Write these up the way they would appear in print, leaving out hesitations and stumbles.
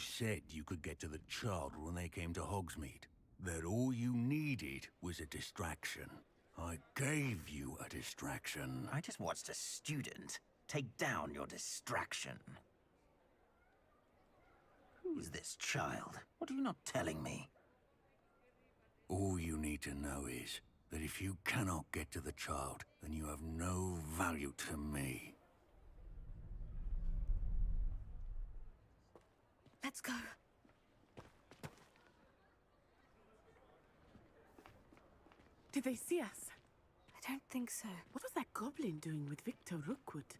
said you could get to the child when they came to Hogsmeade. That all you needed was a distraction. I gave you a distraction. I just watched a student take down your distraction. Who's this child? What are you not telling me? All you need to know is that if you cannot get to the child, then you have no value to me. Let's go. Did they see us? I don't think so. What was that goblin doing with Victor Rookwood?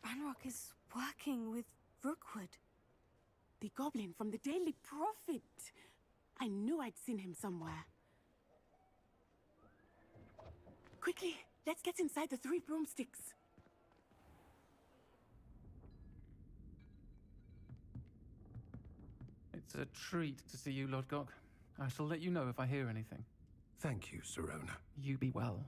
Ranrock is working with Rookwood. The goblin from the Daily Prophet. I knew I'd seen him somewhere. Quickly, let's get inside the 3 broomsticks. It's a treat to see you, Lodgok. I shall let you know if I hear anything. Thank you, Sirona. You be well.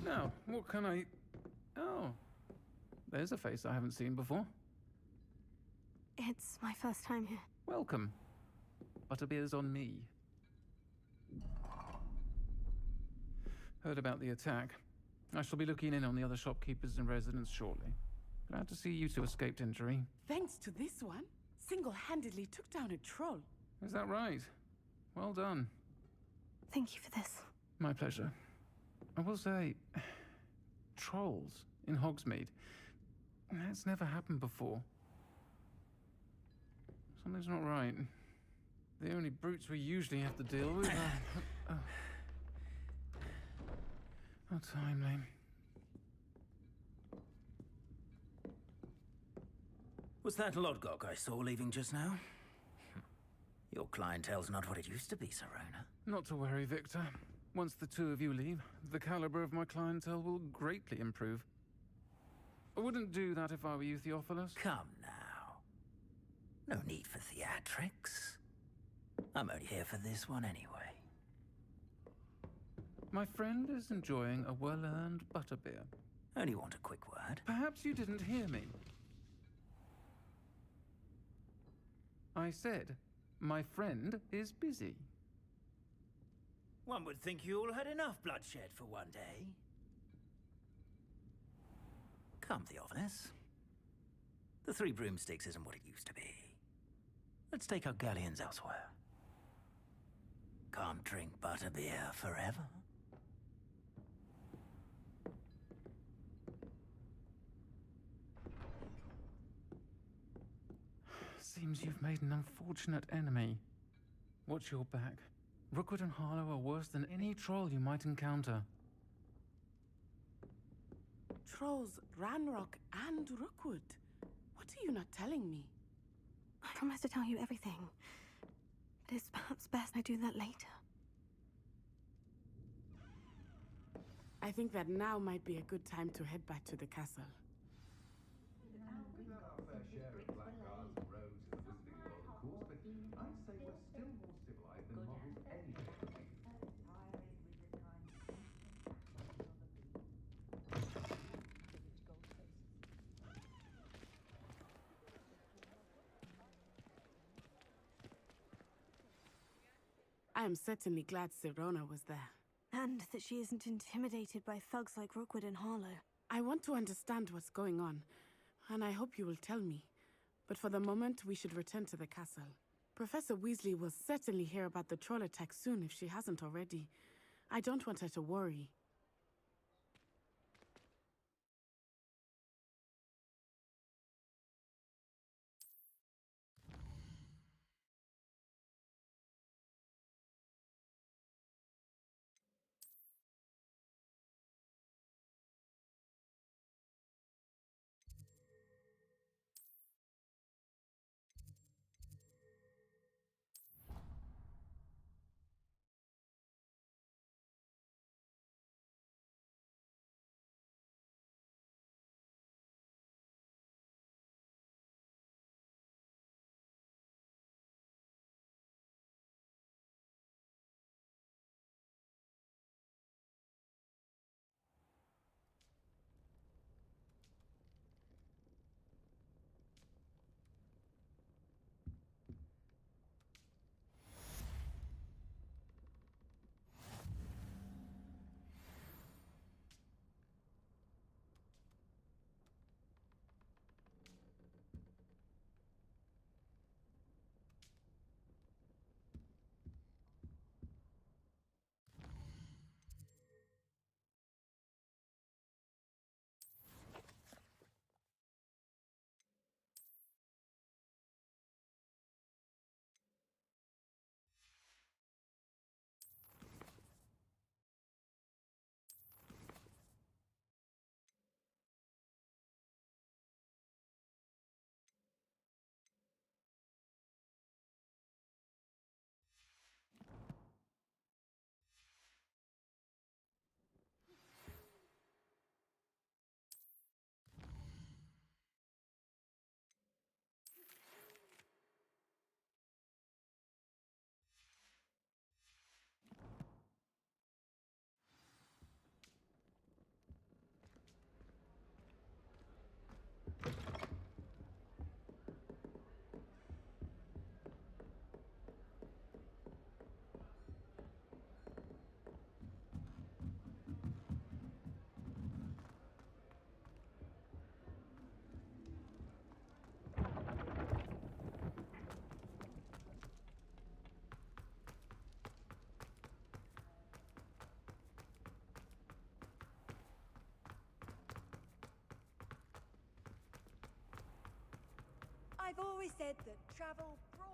Now, what can I... Oh, there's a face I haven't seen before. It's my first time here. Welcome. Butterbeer's on me. Heard about the attack. I shall be looking in on the other shopkeepers and residents shortly. Glad to see you two escaped injury. Thanks to this one, single-handedly took down a troll. Is that right? Well done. Thank you for this. My pleasure. I will say, trolls in Hogsmeade. That's never happened before. Something's not right. The only brutes we usually have to deal with are... How timely. Was that Lodgok I saw leaving just now? Your clientele's not what it used to be, Sirona. Not to worry, Victor. Once the two of you leave, the caliber of my clientele will greatly improve. I wouldn't do that if I were you, Theophilus. Come now. No need for theatrics. I'm only here for this one anyway. My friend is enjoying a well-earned butterbeer. Only want a quick word. Perhaps you didn't hear me. I said, my friend is busy. One would think you all had enough bloodshed for one day. Come, Theophilus. The 3 broomsticks isn't what it used to be. Let's take our galleons elsewhere. Can't drink butterbeer forever. Seems you've made an unfortunate enemy. Watch your back. Rookwood and Harlow are worse than any troll you might encounter. Trolls, Ranrock, and Rookwood. What are you not telling me? I promise to tell you everything. But it's perhaps best I do that later. I think that now might be a good time to head back to the castle. I am certainly glad Sirona was there. And that she isn't intimidated by thugs like Rookwood and Harlow. I want to understand what's going on, and I hope you will tell me. But for the moment, we should return to the castle. Professor Weasley will certainly hear about the troll attack soon if she hasn't already. I don't want her to worry. I've always said that travel broad.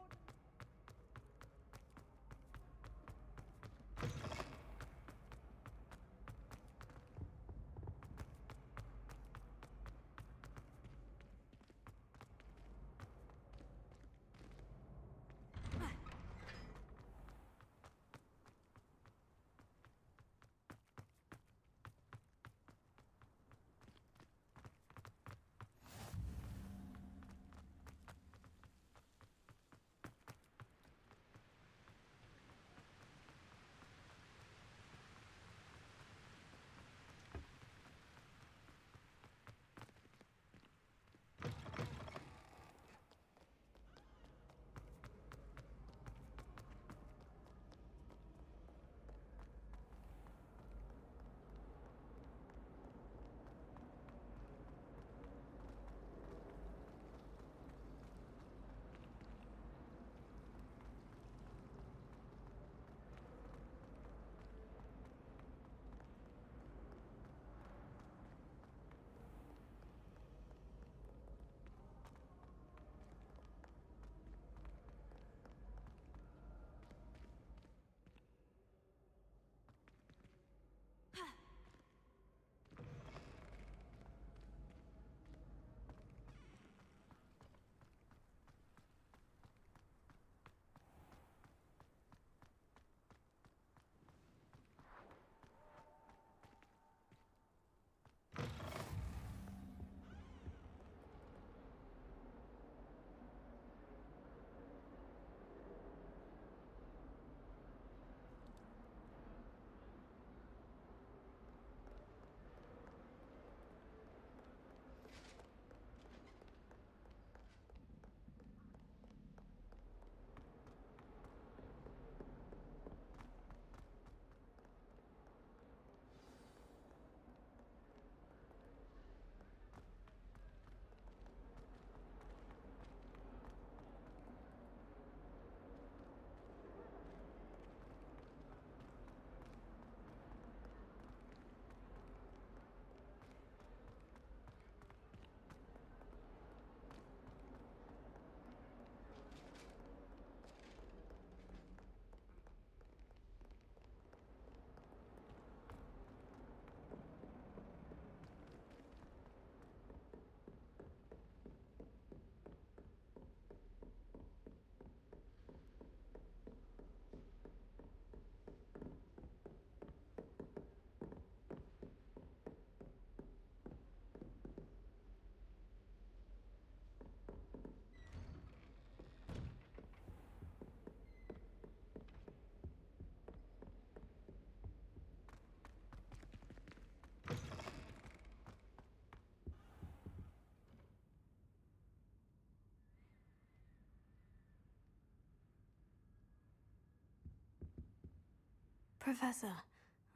Professor,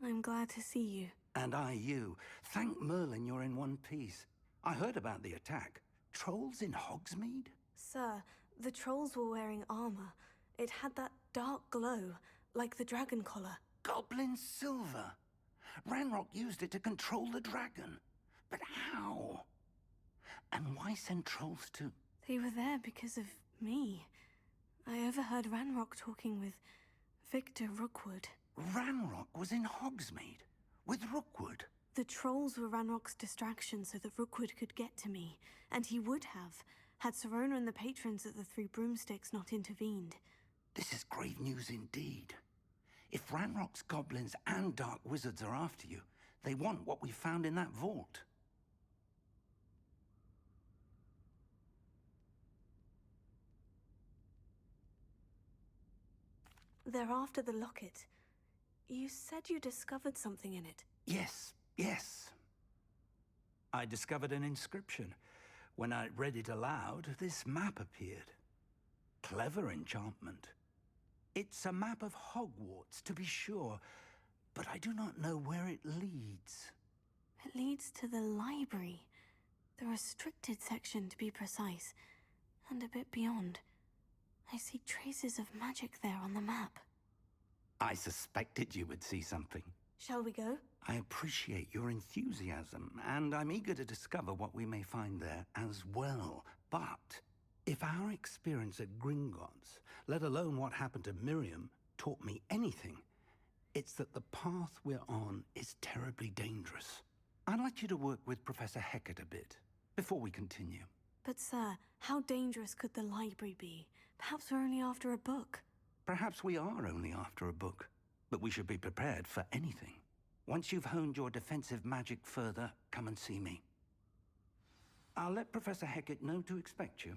I'm glad to see you. And I you. Thank Merlin you're in one piece. I heard about the attack. Trolls in Hogsmeade? Sir, the trolls were wearing armor. It had that dark glow, like the dragon collar. Goblin silver. Ranrock used it to control the dragon. But how? And why send trolls too? They were there because of me. I overheard Ranrock talking with Victor Rookwood. Ranrock was in Hogsmeade with Rookwood. The trolls were Ranrock's distraction so that Rookwood could get to me, and he would have, had Sirona and the patrons at the Three Broomsticks not intervened. This is grave news indeed. If Ranrock's goblins and dark wizards are after you, they want what we found in that vault. They're after the locket. You said you discovered something in it. Yes. I discovered an inscription. When I read it aloud, this map appeared. Clever enchantment. It's a map of Hogwarts, to be sure, but I do not know where it leads. It leads to the library. The restricted section, to be precise. And a bit beyond. I see traces of magic there on the map. I suspected you would see something. Shall we go? I appreciate your enthusiasm, and I'm eager to discover what we may find there as well. But If our experience at Gringotts, let alone what happened to Miriam, taught me anything, it's that the path we're on is terribly dangerous. I'd like you to work with Professor Hecat a bit, before we continue. But sir, how dangerous could the library be? Perhaps we're only after a book. Perhaps we are only after a book, but we should be prepared for anything. Once you've honed your defensive magic further, come and see me. I'll let Professor Hecat know to expect you.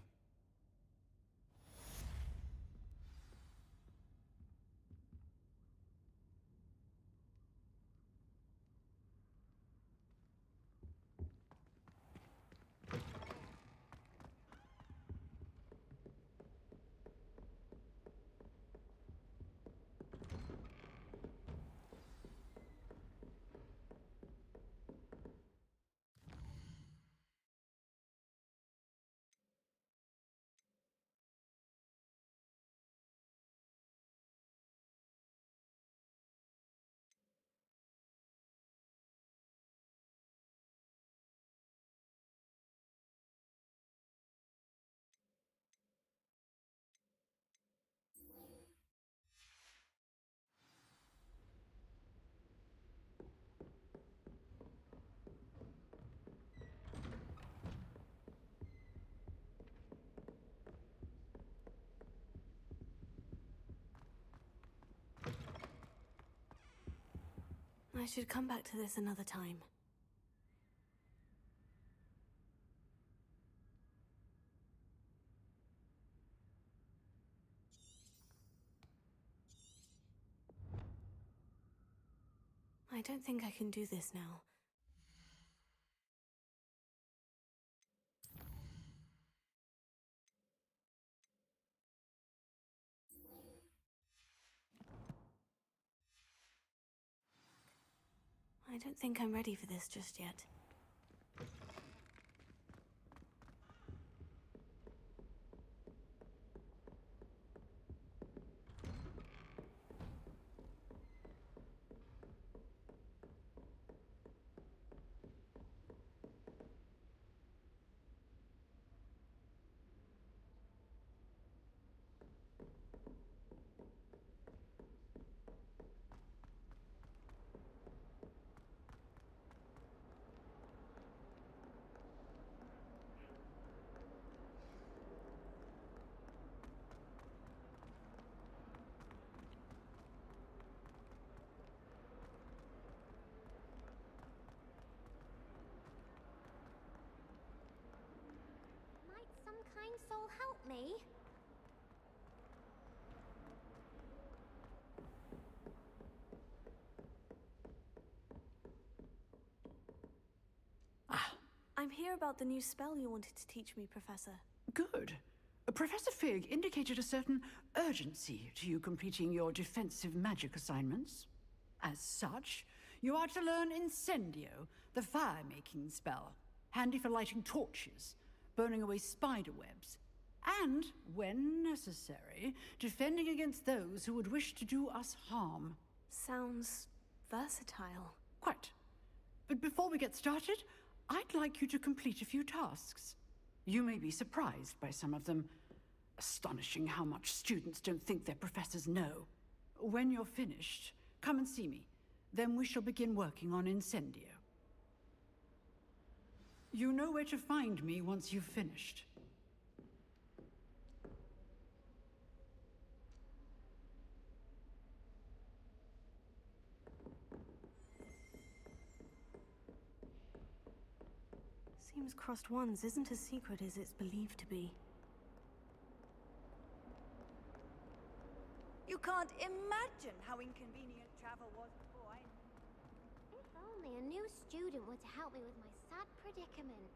I should come back to this another time. I don't think I can do this now. I don't think I'm ready for this just yet. Might some kind soul help me? I'm here about the new spell you wanted to teach me, Professor. Good. Professor Fig indicated a certain urgency to you completing your defensive magic assignments. As such, you are to learn Incendio, the fire-making spell, handy for lighting torches, burning away spider webs, and, when necessary, defending against those who would wish to do us harm. Sounds versatile. Quite. But before we get started, I'd like you to complete a few tasks. You may be surprised by some of them. Astonishing how much students don't think their professors know. When you're finished, come and see me. Then we shall begin working on Incendio. You know where to find me once you've finished. Seems Crossed Wands isn't as secret as it's believed to be. You can't imagine how inconvenient travel was before I... If only a new student were to help me with my sad predicament.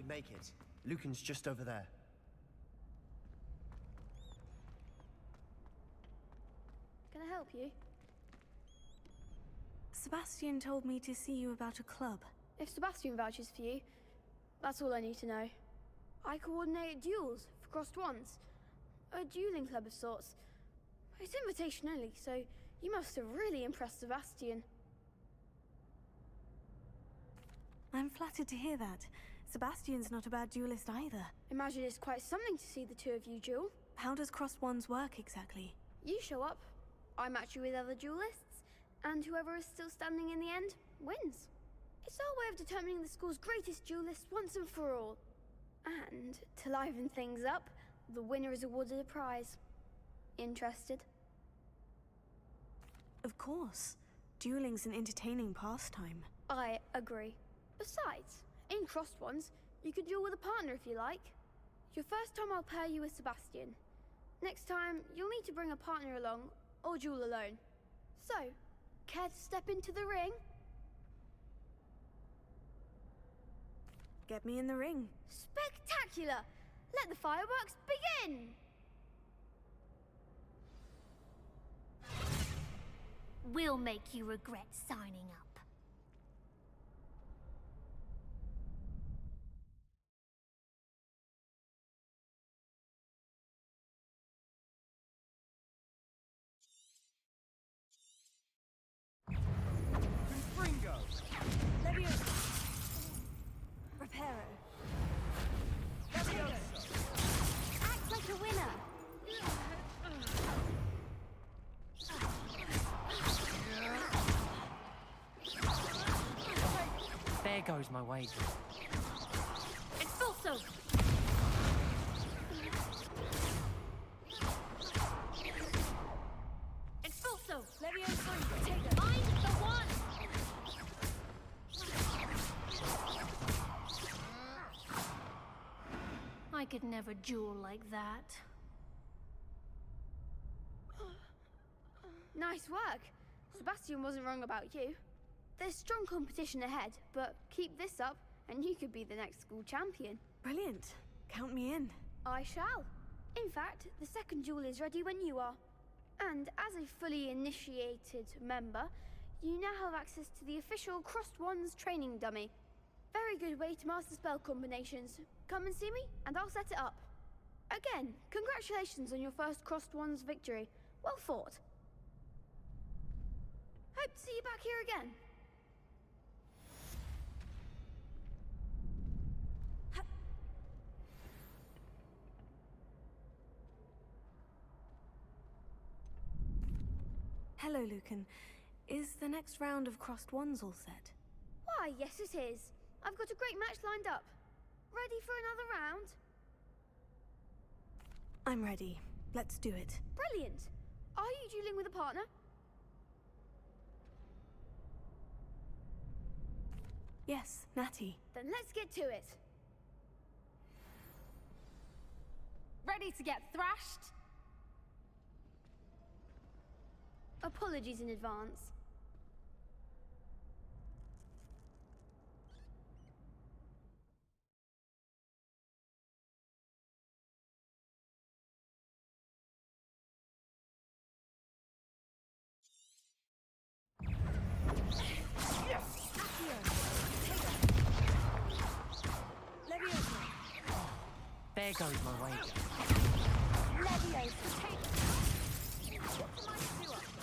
make it. Lucan's just over there. Can I help you? Sebastian told me to see you about a club. If Sebastian vouches for you, that's all I need to know. I coordinate duels for Crossed Wands. A dueling club of sorts. It's invitation only, so you must have really impressed Sebastian. I'm flattered to hear that. Sebastian's not a bad duelist either. Imagine it's quite something to see the two of you duel. How does Crossed Wands work exactly? You show up, I match you with other duelists, and whoever is still standing in the end wins. It's our way of determining the school's greatest duelist once and for all. And to liven things up, the winner is awarded a prize. Interested? Of course. Dueling's an entertaining pastime. I agree. Besides, in Crossed Wands, you could duel with a partner if you like. Your first time I'll pair you with Sebastian. Next time, you'll need to bring a partner along, or duel alone. So, care to step into the ring? Get me in the ring. Spectacular! Let the fireworks begin! We'll make you regret signing up. Confringo! Leviosa! Reparo! Leviosa! Act like a winner. There goes my wager. Expulso! Expulso! Leviosa! Find the one! I could never duel like that. Nice work. Sebastian wasn't wrong about you. There's strong competition ahead, but keep this up and you could be the next school champion. Brilliant. Count me in. I shall. In fact, the second duel is ready when you are. And as a fully initiated member, you now have access to the official Crossed Wands training dummy. Very good way to master spell combinations. Come and see me, and I'll set it up. Again, congratulations on your first Crossed Wands victory. Well fought. Hope to see you back here again. Hello, Lucan. Is the next round of Crossed Wands all set? Why, yes it is. I've got a great match lined up. Ready for another round? I'm ready. Let's do it. Brilliant. Are you dueling with a partner? Yes, Natty. Then let's get to it. Ready to get thrashed? Apologies in advance. There goes my wager. Leviosa, take it.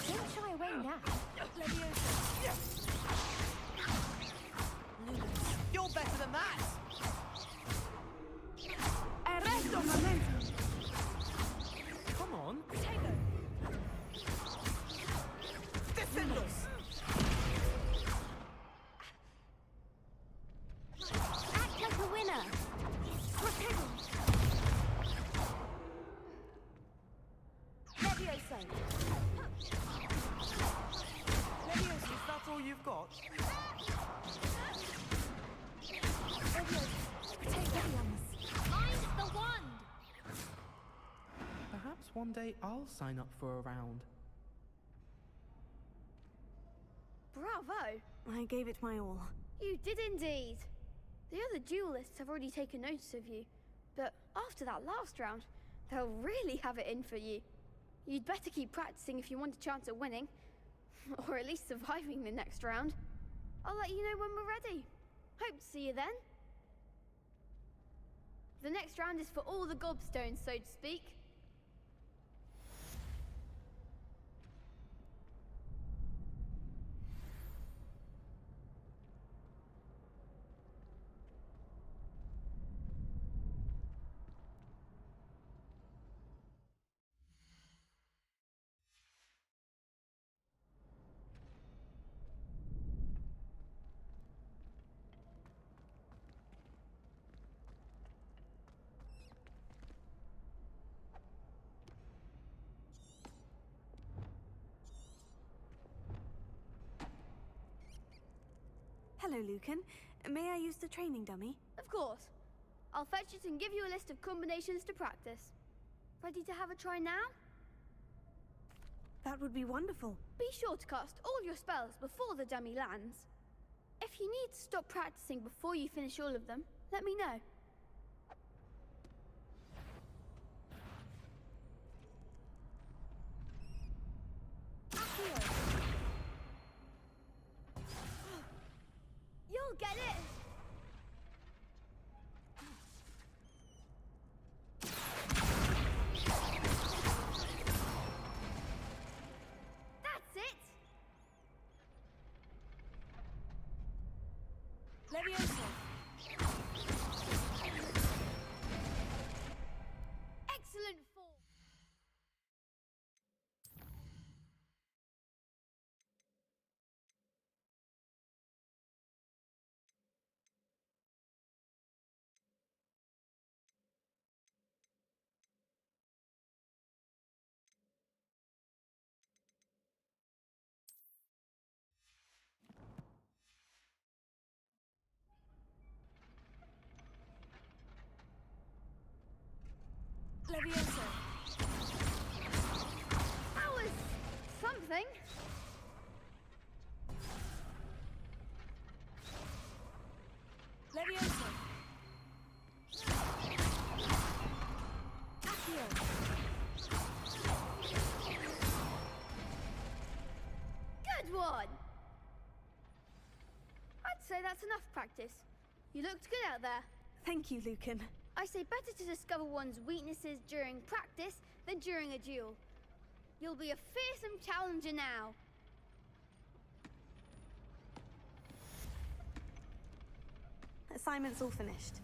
Don't shy away now. You're better than that! Arresto momentum! Come on. Defendos! Act like a winner. Leviosa! Leviosa, is that all you've got? Find the wand. Perhaps one day I'll sign up for a round. Bravo! I gave it my all. You did indeed. The other duelists have already taken notice of you, but after that last round, they'll really have it in for you. You'd better keep practicing if you want a chance at winning, or at least surviving the next round. I'll let you know when we're ready. Hope to see you then. The next round is for all the gobstones, so to speak. Hello, Lucan. May I use the training dummy? Of course. I'll fetch it and give you a list of combinations to practice. Ready to have a try now? That would be wonderful. Be sure to cast all your spells before the dummy lands. If you need to stop practicing before you finish all of them, let me know. Accio. You'll get it! That's it! Leviosa. Excellent form! Leviosa. That was something. Leviosa. Accio. Good one! I'd say that's enough practice. You looked good out there. Thank you, Lucan. I say better to discover one's weaknesses during practice than during a duel. You'll be a fearsome challenger now. Assignment's all finished.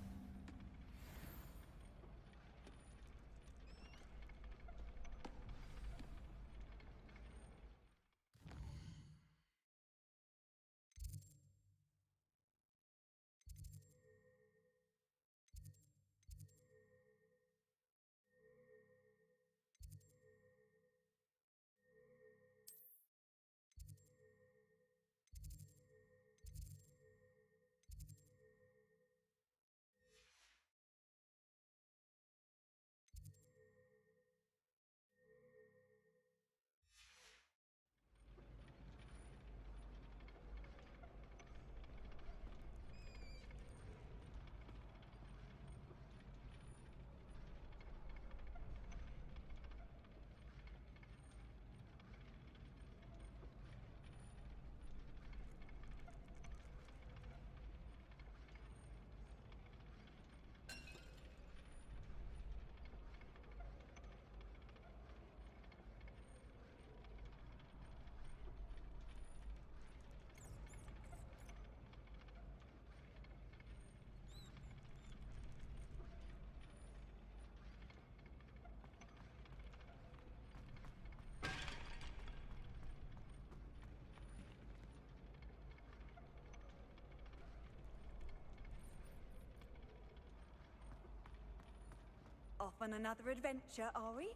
Off on another adventure, are we?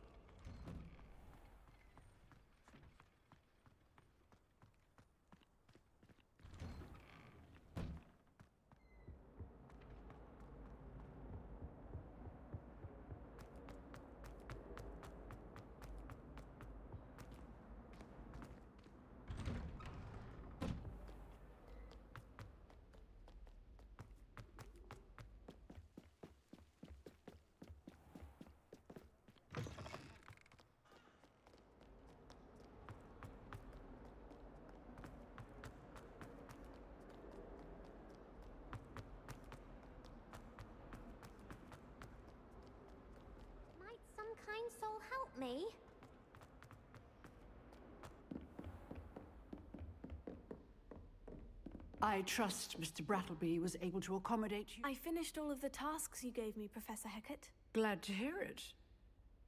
kind soul help me? I trust Mr. Brattleby was able to accommodate you. I finished all of the tasks you gave me, Professor Hecat. Glad to hear it.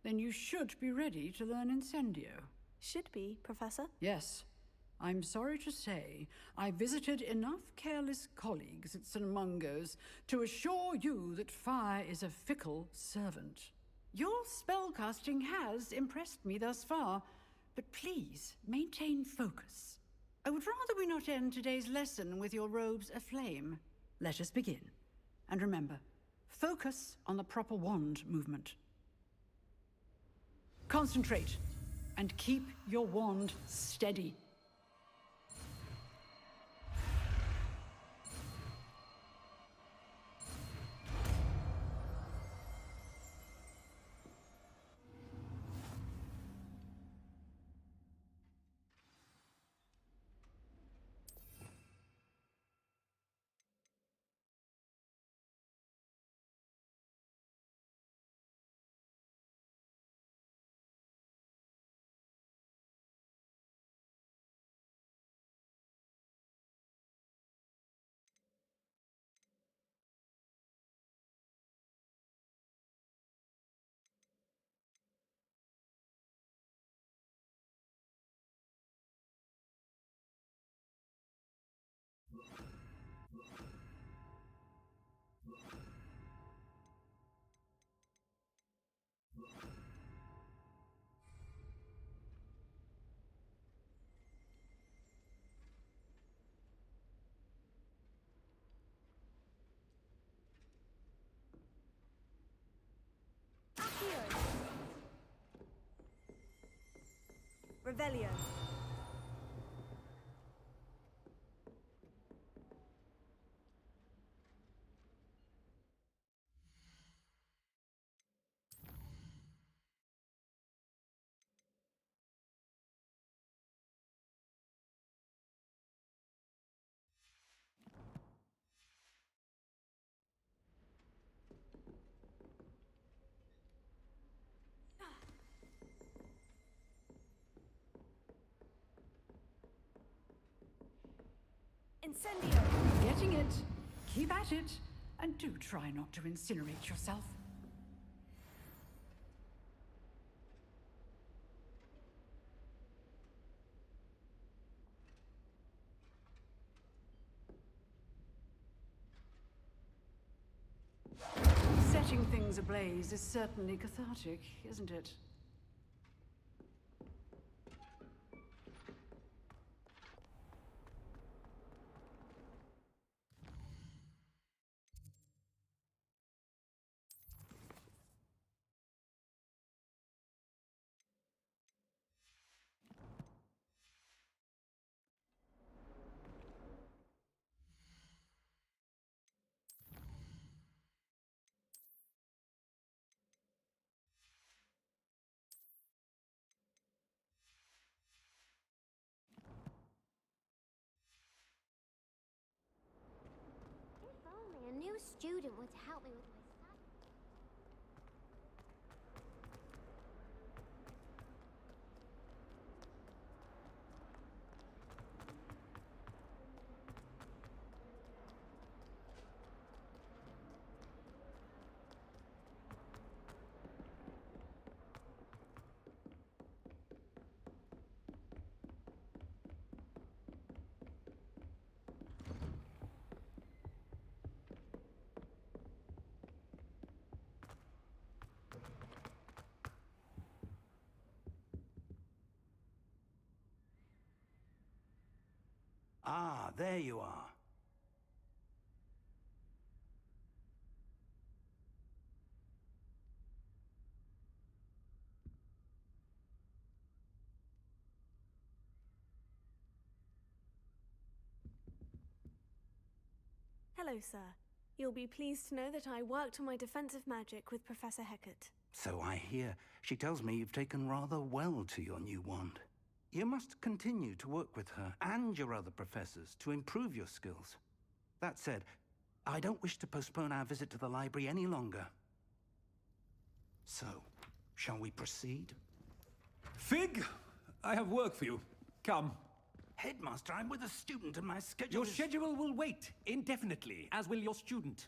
Then you should be ready to learn Incendio. Should be, Professor. Yes. I'm sorry to say, I visited enough careless colleagues at St. Mungo's to assure you that fire is a fickle servant. Your spellcasting has impressed me thus far, but please maintain focus. I would rather we not end today's lesson with your robes aflame. Let us begin. And remember, focus on the proper wand movement. Concentrate, and keep your wand steady. Revelio. Incendio! Getting it. Keep at it. And do try not to incinerate yourself. Setting things ablaze is certainly cathartic, isn't it? A new student would help me with my stuff. Ah, there you are. Hello, sir. You'll be pleased to know that I worked on my defensive magic with Professor Hecat. So I hear. She tells me you've taken rather well to your new wand. You must continue to work with her and your other professors to improve your skills. That said, I don't wish to postpone our visit to the library any longer. So, Shall we proceed? Fig, I have work for you. Come. Headmaster, I'm with a student and my schedule Your is... schedule will wait indefinitely, as will your student.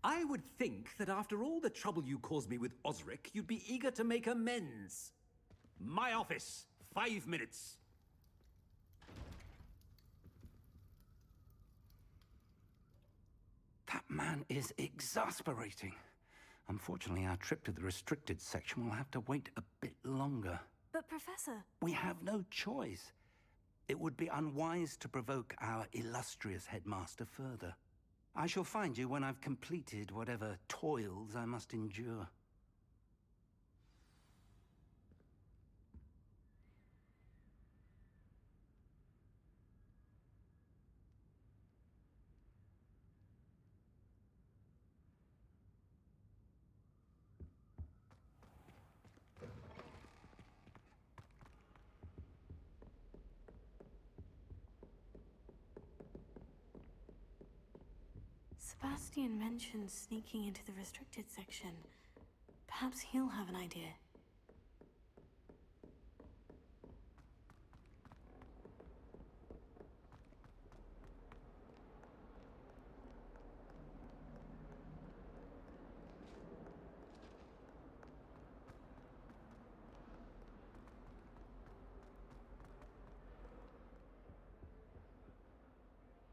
I would think that after all the trouble you caused me with Osric, you'd be eager to make amends. My office, 5 minutes. That man is exasperating. Unfortunately, our trip to the restricted section will have to wait a bit longer. But, Professor... We have no choice. It would be unwise to provoke our illustrious headmaster further. I shall find you when I've completed whatever toils I must endure. Sebastian mentioned sneaking into the restricted section. Perhaps he'll have an idea.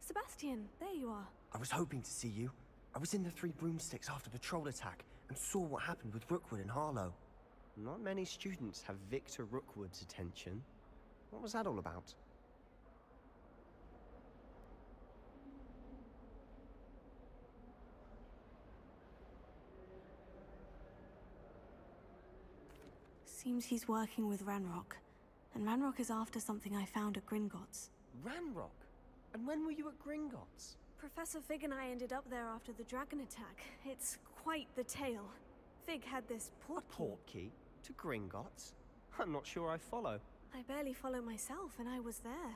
Sebastian, there you are. I was hoping to see you. I was in the Three Broomsticks after the troll attack and saw what happened with Rookwood and Harlow. Not many students have Victor Rookwood's attention. What was that all about? Seems he's working with Ranrock. And Ranrock is after something I found at Gringotts. Ranrock? And when were you at Gringotts? Professor Fig and I ended up there after the dragon attack. It's quite the tale. Fig had this portkey. A portkey? To Gringotts? I'm not sure I follow. I barely follow myself, and I was there.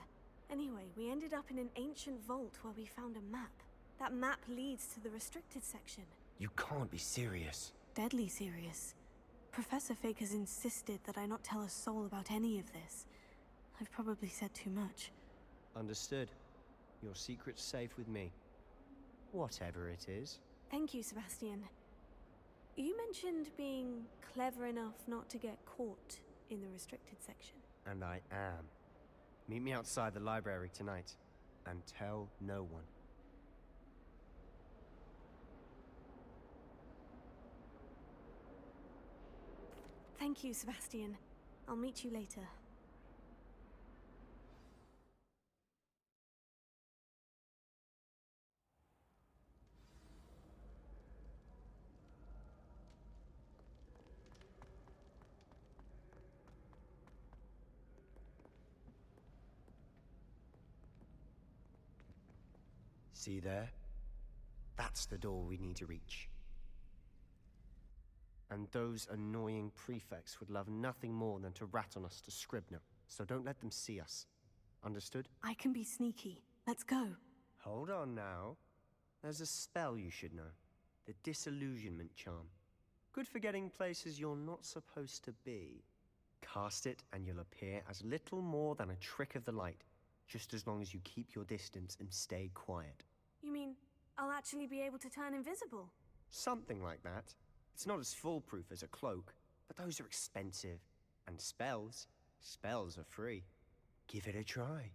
Anyway, we ended up in an ancient vault where we found a map. That map leads to the restricted section. You can't be serious. Deadly serious. Professor Fig has insisted that I not tell a soul about any of this. I've probably said too much. Understood. Your secret's safe with me. Whatever it is. Thank you, Sebastian. You mentioned being clever enough not to get caught in the restricted section. And I am. Meet me outside the library tonight. And tell no one. Thank you, Sebastian. I'll meet you later. See there? That's the door we need to reach. And those annoying prefects would love nothing more than to rat on us to Scribner, so don't let them see us. Understood? I can be sneaky. Let's go. Hold on now. There's a spell you should know. The Disillusionment Charm. Good for getting places you're not supposed to be. Cast it and you'll appear as little more than a trick of the light, just as long as you keep your distance and stay quiet. You mean I'll actually be able to turn invisible? Something like that. It's not as foolproof as a cloak, but those are expensive. And spells are free. Give it a try.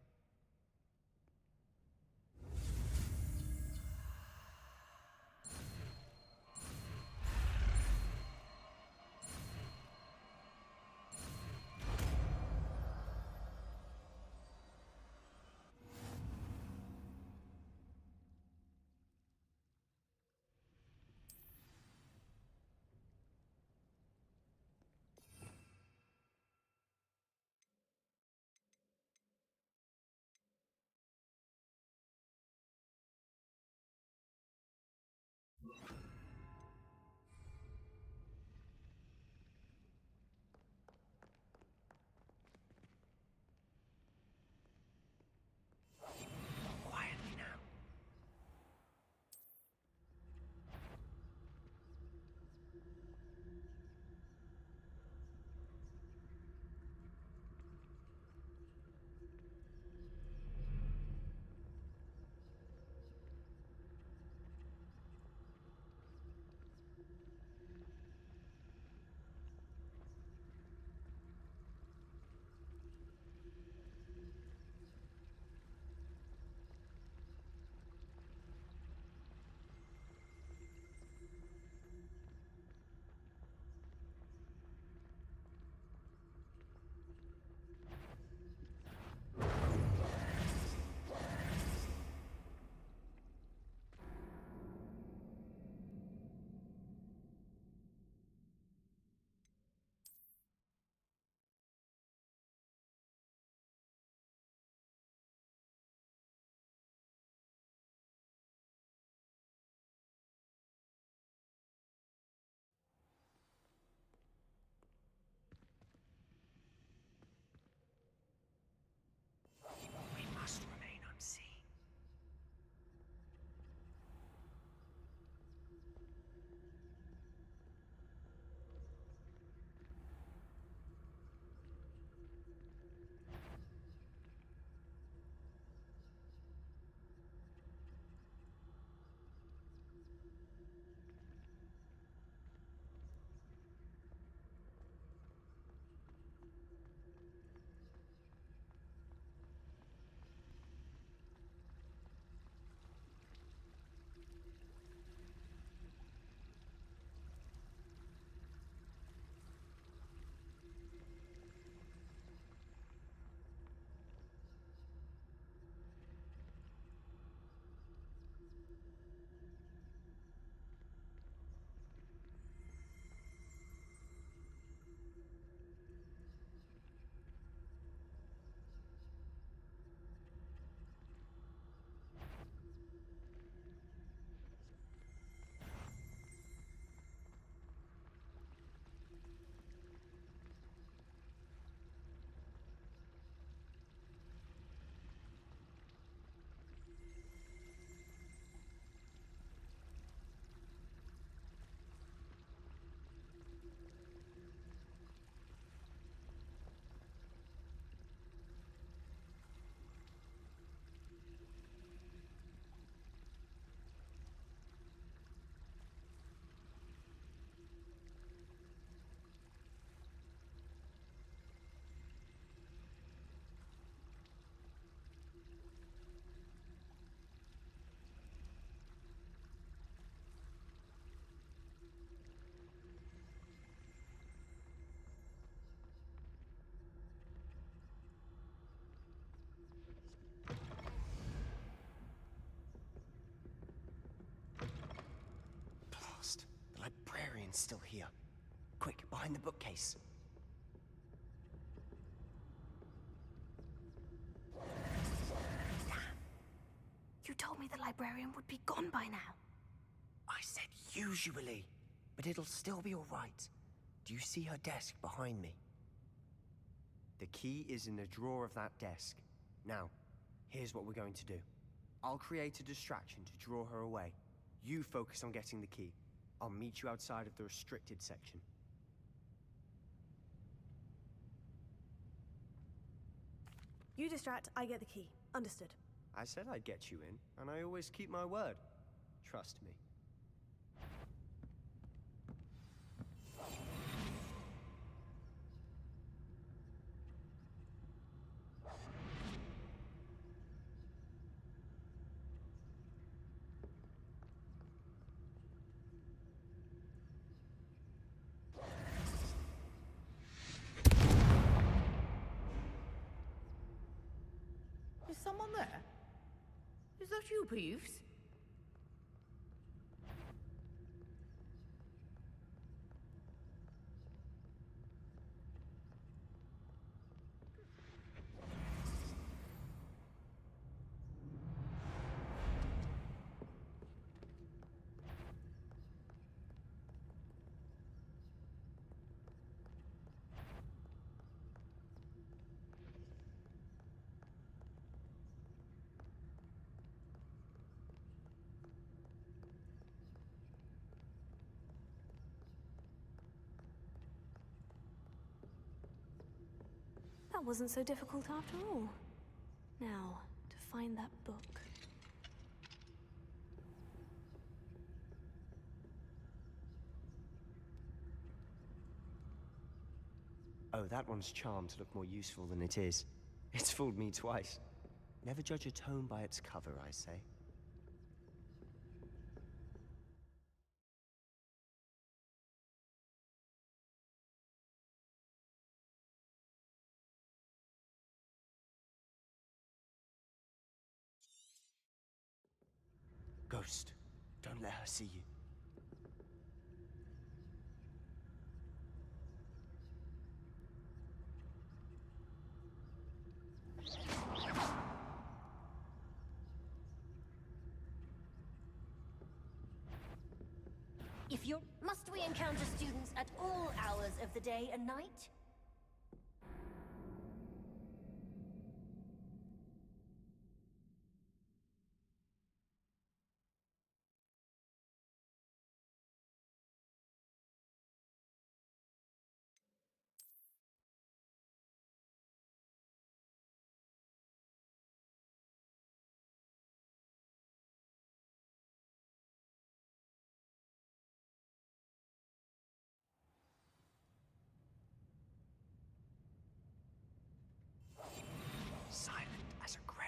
last. The librarian's still here. Quick, behind the bookcase. Damn. You told me the librarian would be gone by now. I said usually, but it'll still be all right. Do you see her desk behind me? The key is in the drawer of that desk. Now, here's what we're going to do. I'll create a distraction to draw her away. You focus on getting the key. I'll meet you outside of the restricted section. You distract, I get the key. Understood. I said I'd get you in, and I always keep my word. Trust me. Is someone there? Is that you, Peeves? That wasn't so difficult after all. Now, to find that book. Oh, that one's charmed to look more useful than it is. It's fooled me twice. Never judge a tome by its cover, I say. Ghost, don't let her see you. If you're... Must we encounter students at all hours of the day and night? Silent as a grave.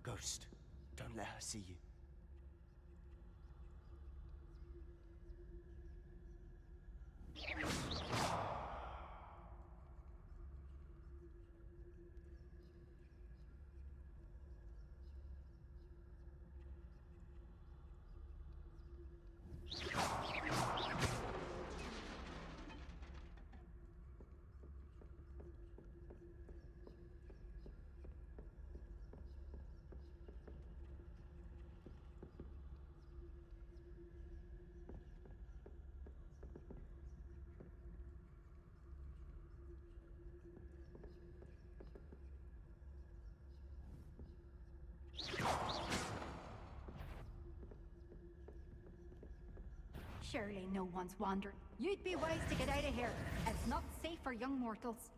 Ghost, don't let her see you. Surely no one's wandering. You'd be wise to get out of here. It's not safe for young mortals.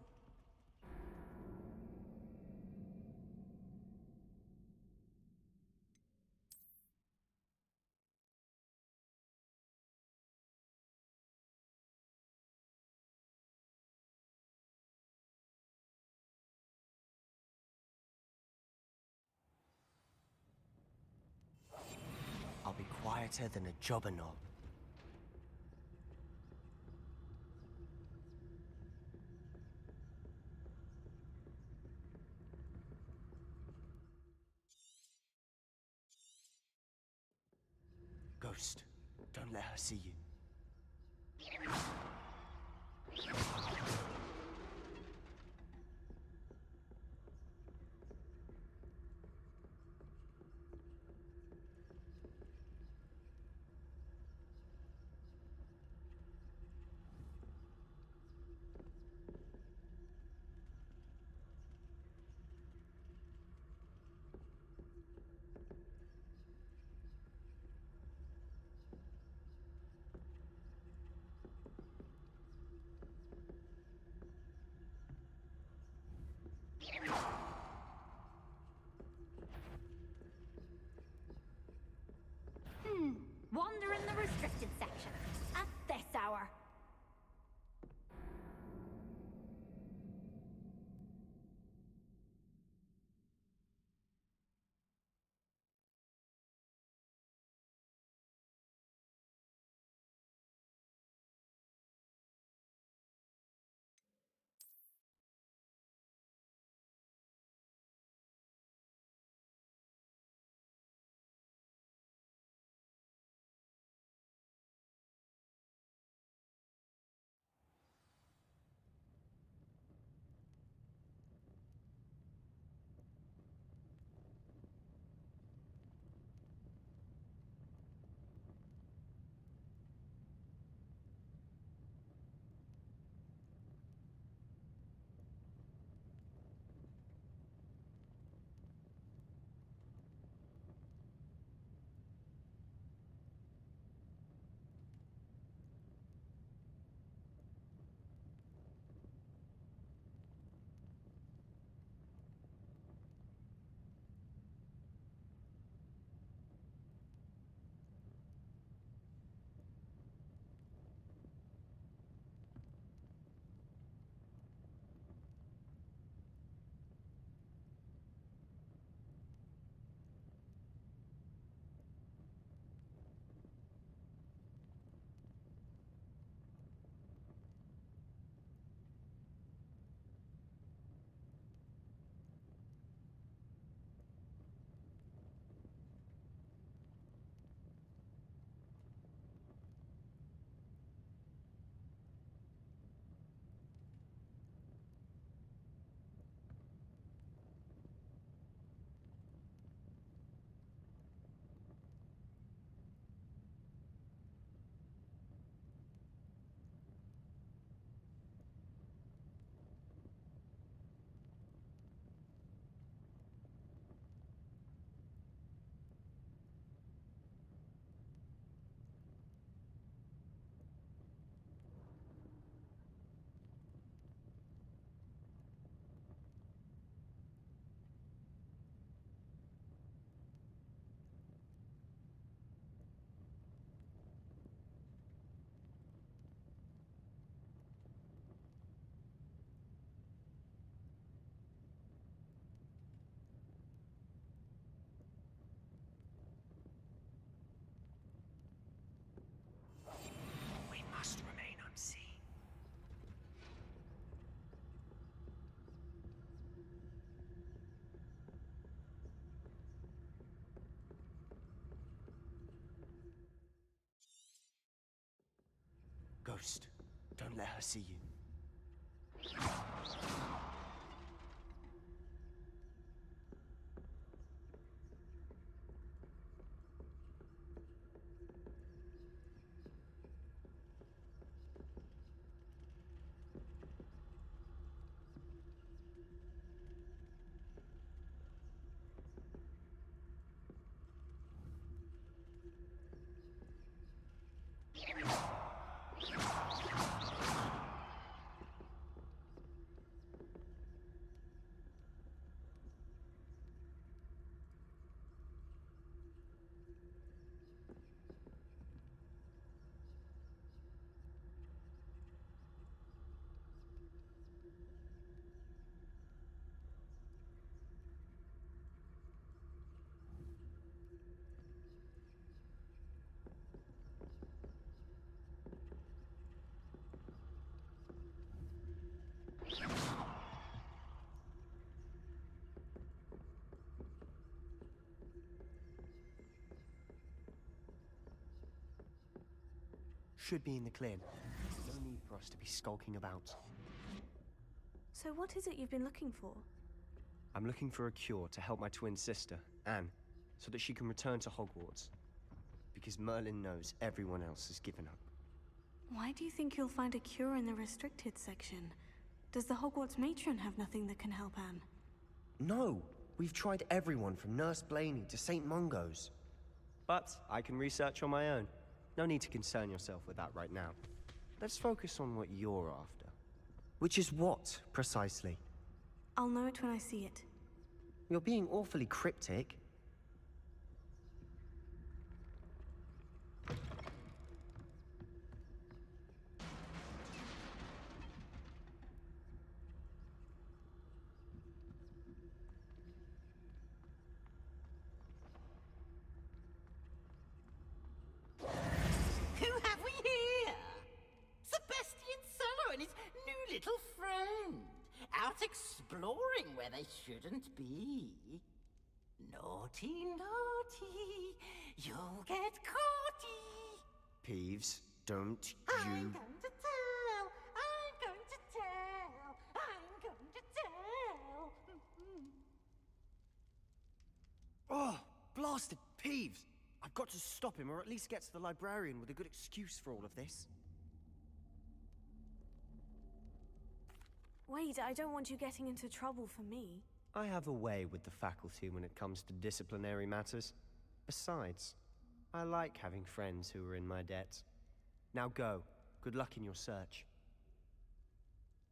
I'll be quieter than a jobber knob. Ghost, don't let her see you. Wander in the restricted section at this hour. We must remain unseen. Ghost, don't let her see you. should be in the clear. No need for us to be skulking about. So what is it you've been looking for? I'm looking for a cure to help my twin sister, Anne, so that she can return to Hogwarts. Because Merlin knows everyone else has given up. Why do you think you'll find a cure in the restricted section? Does the Hogwarts matron have nothing that can help Anne? No! We've tried everyone from Nurse Blaney to St. Mungo's. But I can research on my own. No need to concern yourself with that right now. Let's focus on what you're after. Which is what, precisely? I'll know it when I see it. You're being awfully cryptic. Who have we here? Sebastian Sallow and his new little friend. Out exploring where they shouldn't be. Naughty, naughty, you'll get caughty. Peeves, don't I'm you... going to tell, I'm going to tell, I'm going to tell. Oh, blasted Peeves! I've got to stop him, or at least get to the librarian with a good excuse for all of this. Wait, I don't want you getting into trouble for me. I have a way with the faculty when it comes to disciplinary matters. Besides, I like having friends who are in my debt. Now go. Good luck in your search.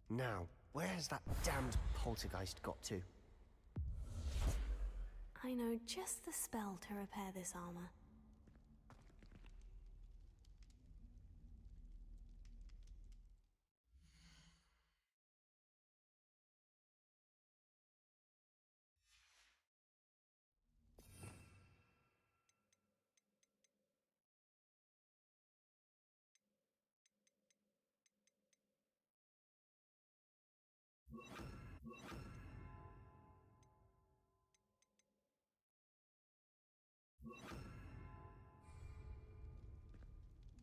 Now, where has that damned poltergeist got to? I know just the spell to repair this armor.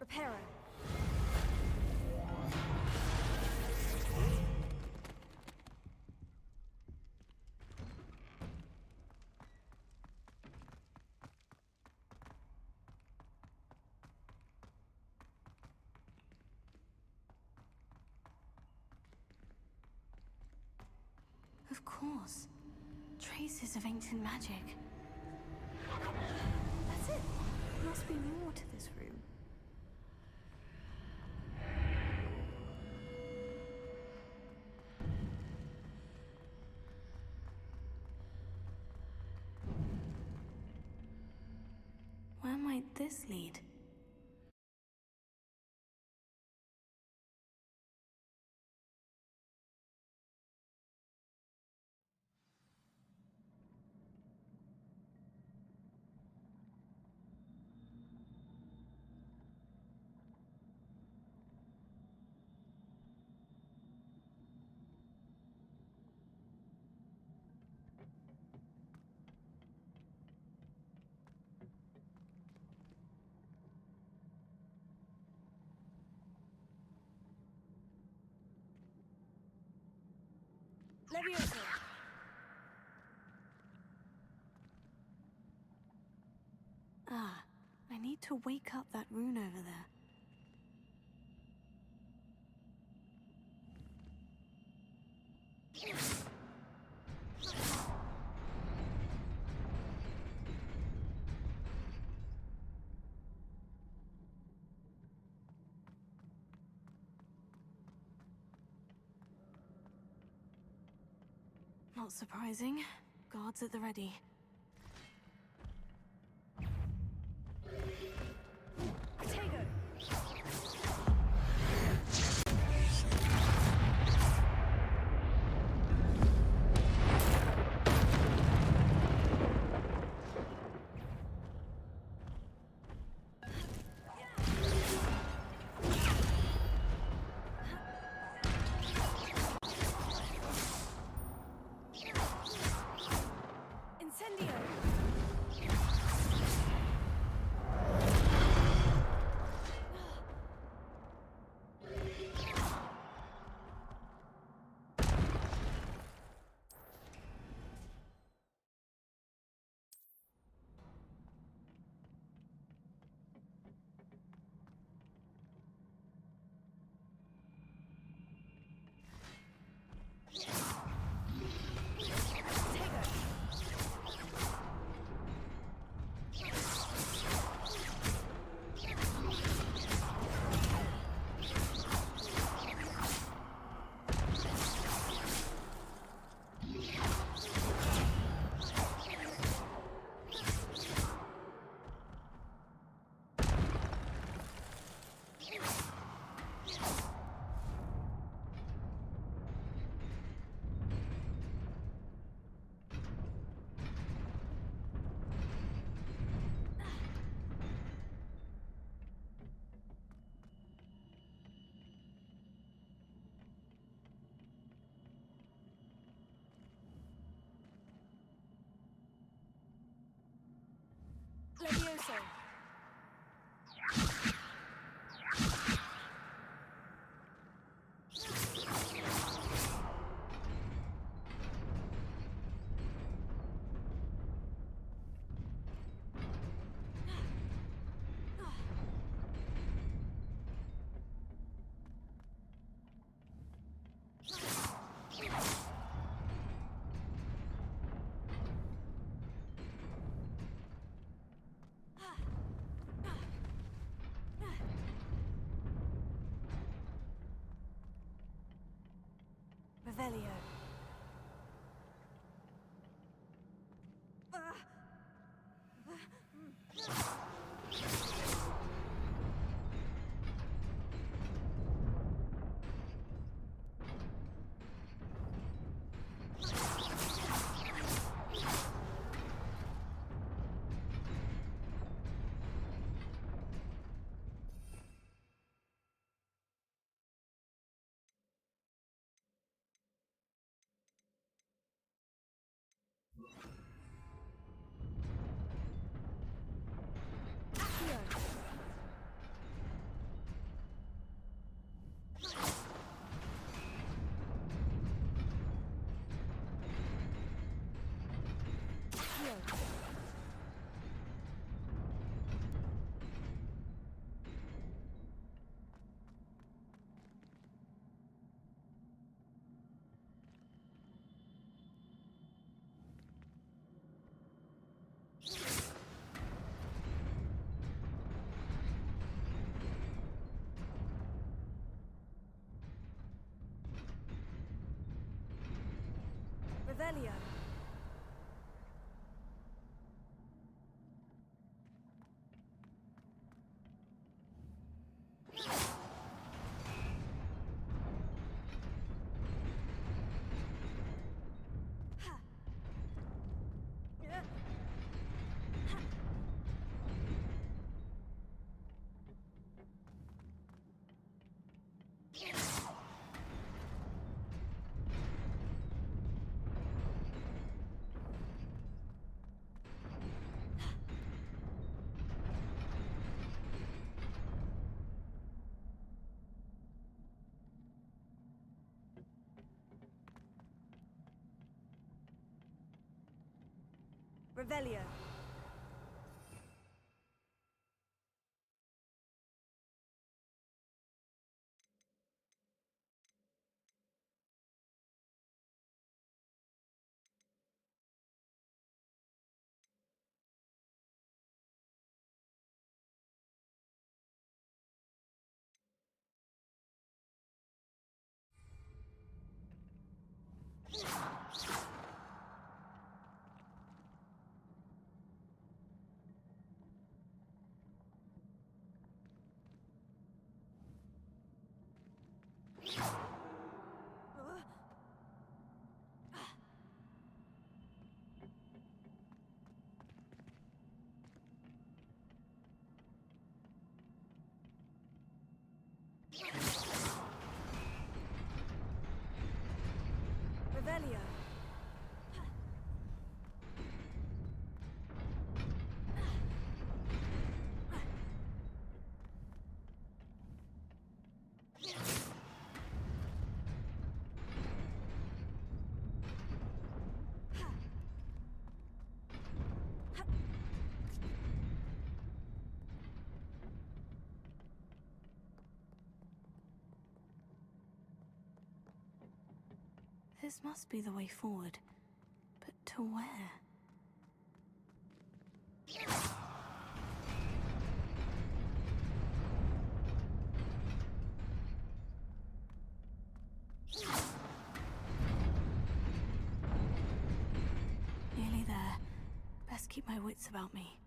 Reparo. Of course. Traces of ancient magic. That's it. There must be more to this room. Where might this lead? Leviosa. Ah, I need to wake up that rune over there. Not surprising. Guards at the ready. Protego. Levioso. Revelio. Revelio. Revelio. Revelio. This must be the way forward. But to where? Nearly there. Best keep my wits about me.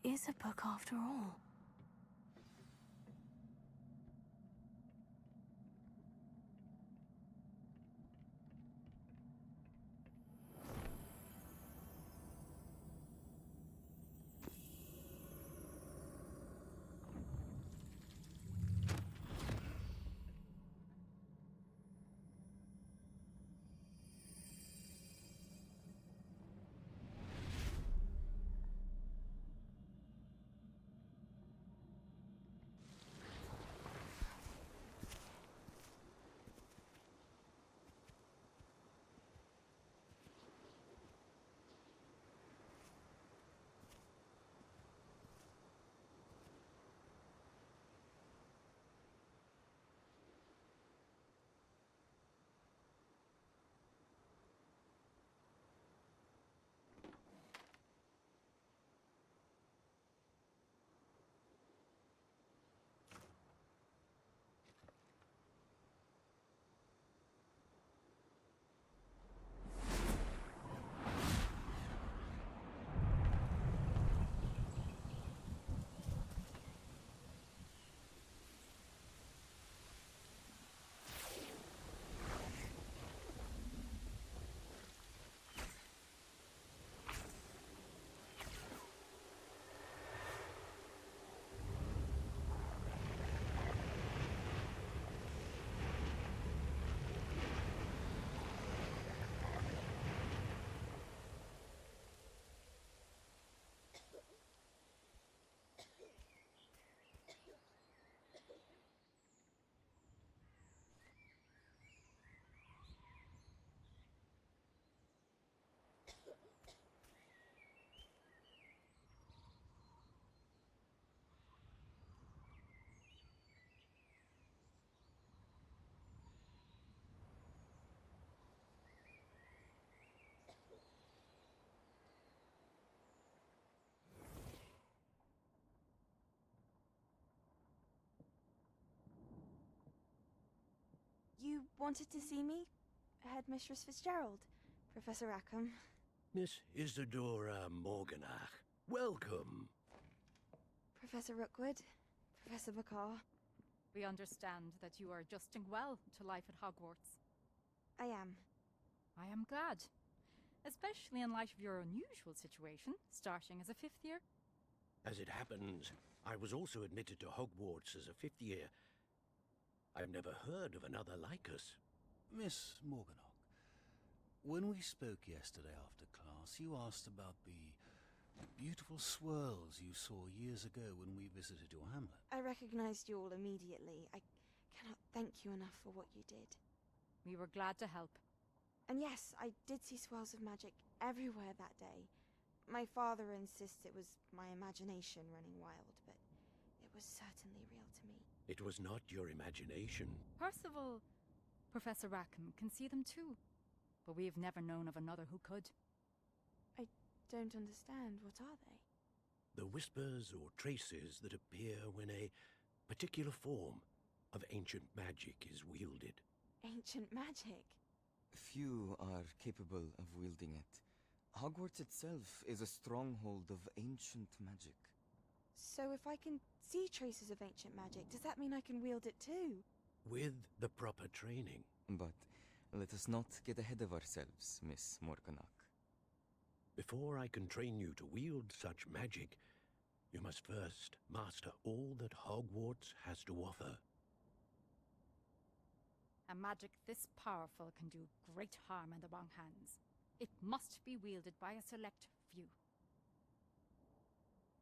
is a book after all. You wanted to see me? Headmistress Fitzgerald, Professor Rackham. Miss Isadora Morganach, welcome. Professor Rookwood, Professor Bakar. We understand that you are adjusting well to life at Hogwarts. I am. I am glad. Especially in light of your unusual situation, starting as a 5th year. As it happens, I was also admitted to Hogwarts as a 5th year. I've never heard of another like us. Miss Morganach, when we spoke yesterday after class, you asked about the beautiful swirls you saw years ago when we visited your hamlet. I recognized you all immediately. I cannot thank you enough for what you did. We were glad to help. And yes, I did see swirls of magic everywhere that day. My father insists it was my imagination running wild, but it was certainly real to me. It was not your imagination. Percival, Professor Rackham can see them too. But we have never known of another who could. I don't understand. What are they? The whispers or traces that appear when a particular form of ancient magic is wielded. Ancient magic? Few are capable of wielding it. Hogwarts itself is a stronghold of ancient magic. So if I can see traces of ancient magic, does that mean I can wield it too? With the proper training. But let us not get ahead of ourselves, Miss Morganach. Before I can train you to wield such magic, you must first master all that Hogwarts has to offer. A magic this powerful can do great harm in the wrong hands. It must be wielded by a select few.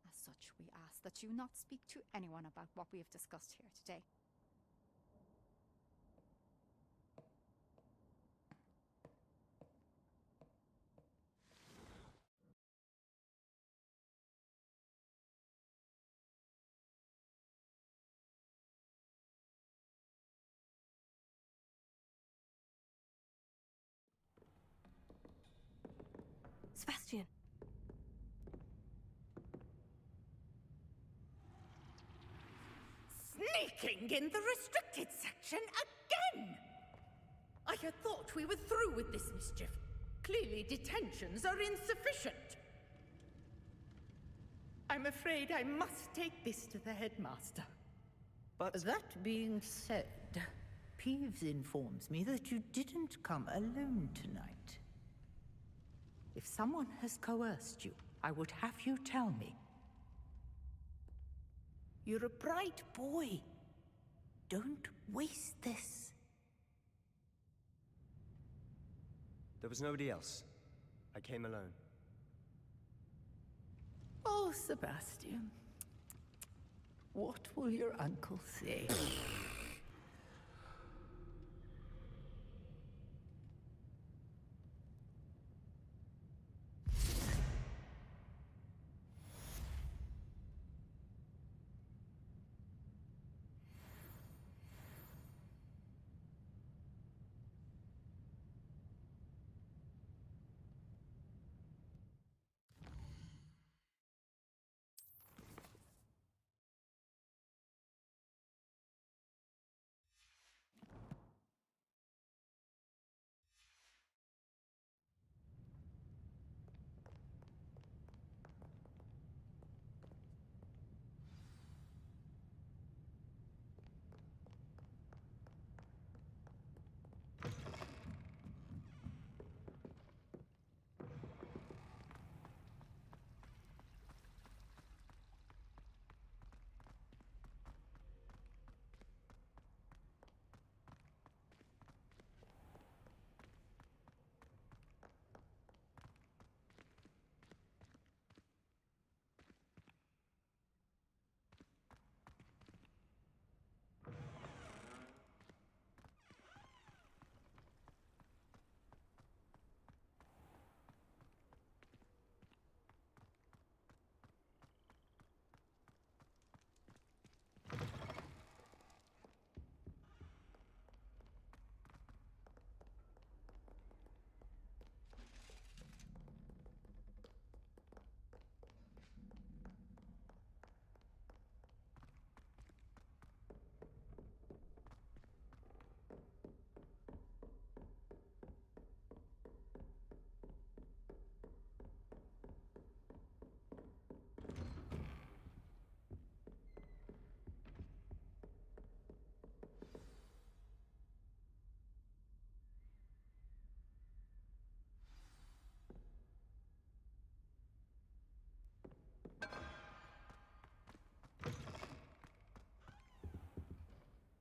As such, we ask that you not speak to anyone about what we have discussed here today. Sebastian. Sneaking in the restricted section again! I had thought we were through with this mischief. Clearly detentions are insufficient. I'm afraid I must take this to the headmaster. But that being said, Peeves informs me that you didn't come alone tonight. If someone has coerced you, I would have you tell me. You're a bright boy. Don't waste this. there was nobody else. I came alone. Oh, Sebastian. What will your uncle say?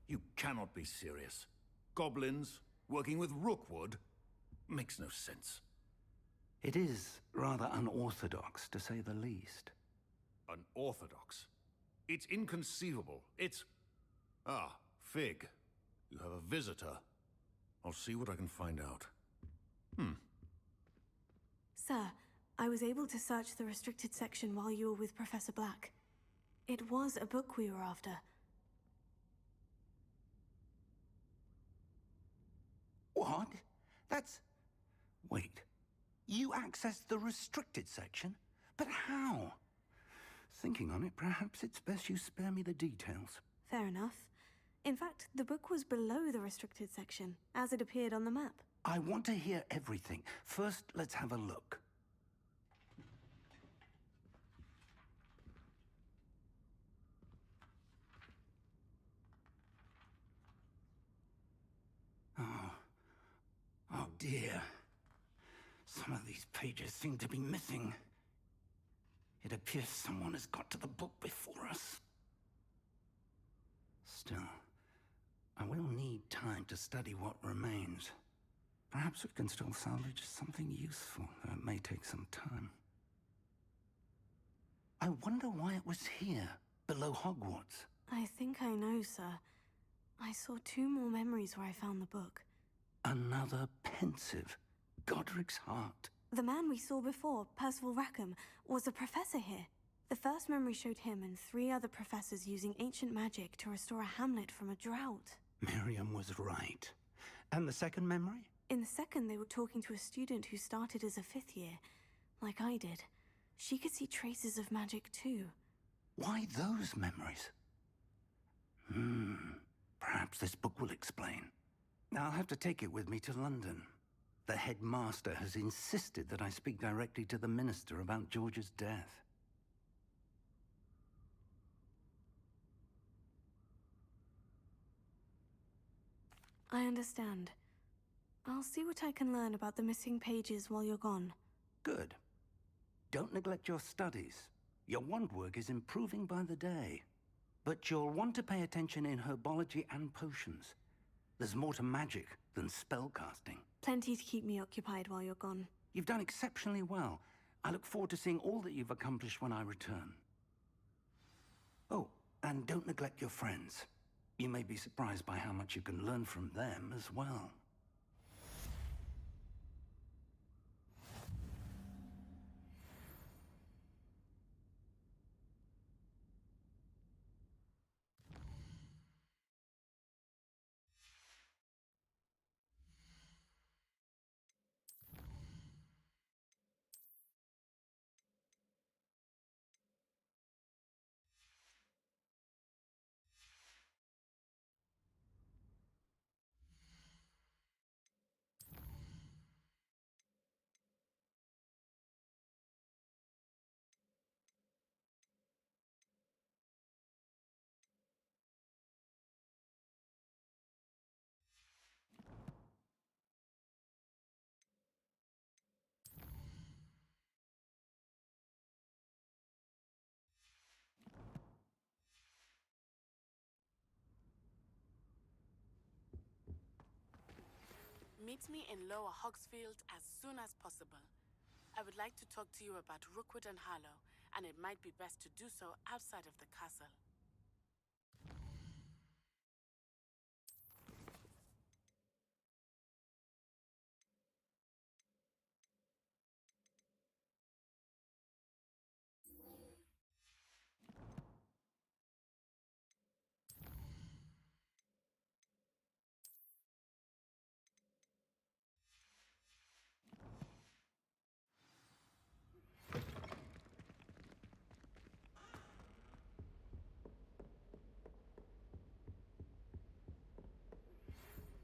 You cannot be serious. Goblins working with Rookwood makes no sense. It is rather unorthodox, to say the least. Unorthodox? It's inconceivable. It's... Ah, Fig. You have a visitor. I'll see what I can find out. Sir, I was able to search the restricted section while you were with Professor Black. It was a book we were after. What? That's... Wait. You accessed the restricted section? But how? Thinking on it, perhaps it's best you spare me the details. Fair enough. In fact, the book was below the restricted section, as it appeared on the map. I want to hear everything. First, let's have a look. Oh dear. Some of these pages seem to be missing. It appears someone has got to the book before us. Still, I will need time to study what remains. Perhaps we can still salvage something useful, though it may take some time. I wonder why it was here, below Hogwarts. I think I know, sir. I saw 2 more memories where I found the book. Another pensive. Godric's heart. The man we saw before, Percival Rackham, was a professor here. The first memory showed him and 3 other professors using ancient magic to restore a hamlet from a drought. Miriam was right. And the second memory? In the second, they were talking to a student who started as a 5th year, like I did. She could see traces of magic too. Why those memories? Perhaps this book will explain. I'll have to take it with me to London. The headmaster has insisted that I speak directly to the minister about George's death. I understand. I'll see what I can learn about the missing pages while you're gone. Good. Don't neglect your studies. Your wand work is improving by the day. But you'll want to pay attention in herbology and potions. There's more to magic than spellcasting. Plenty to keep me occupied while you're gone. You've done exceptionally well. I look forward to seeing all that you've accomplished when I return. Oh, and don't neglect your friends. You may be surprised by how much you can learn from them as well. Meet me in Lower Hogsfield as soon as possible. I would like to talk to you about Rookwood and Harlow, and it might be best to do so outside of the castle.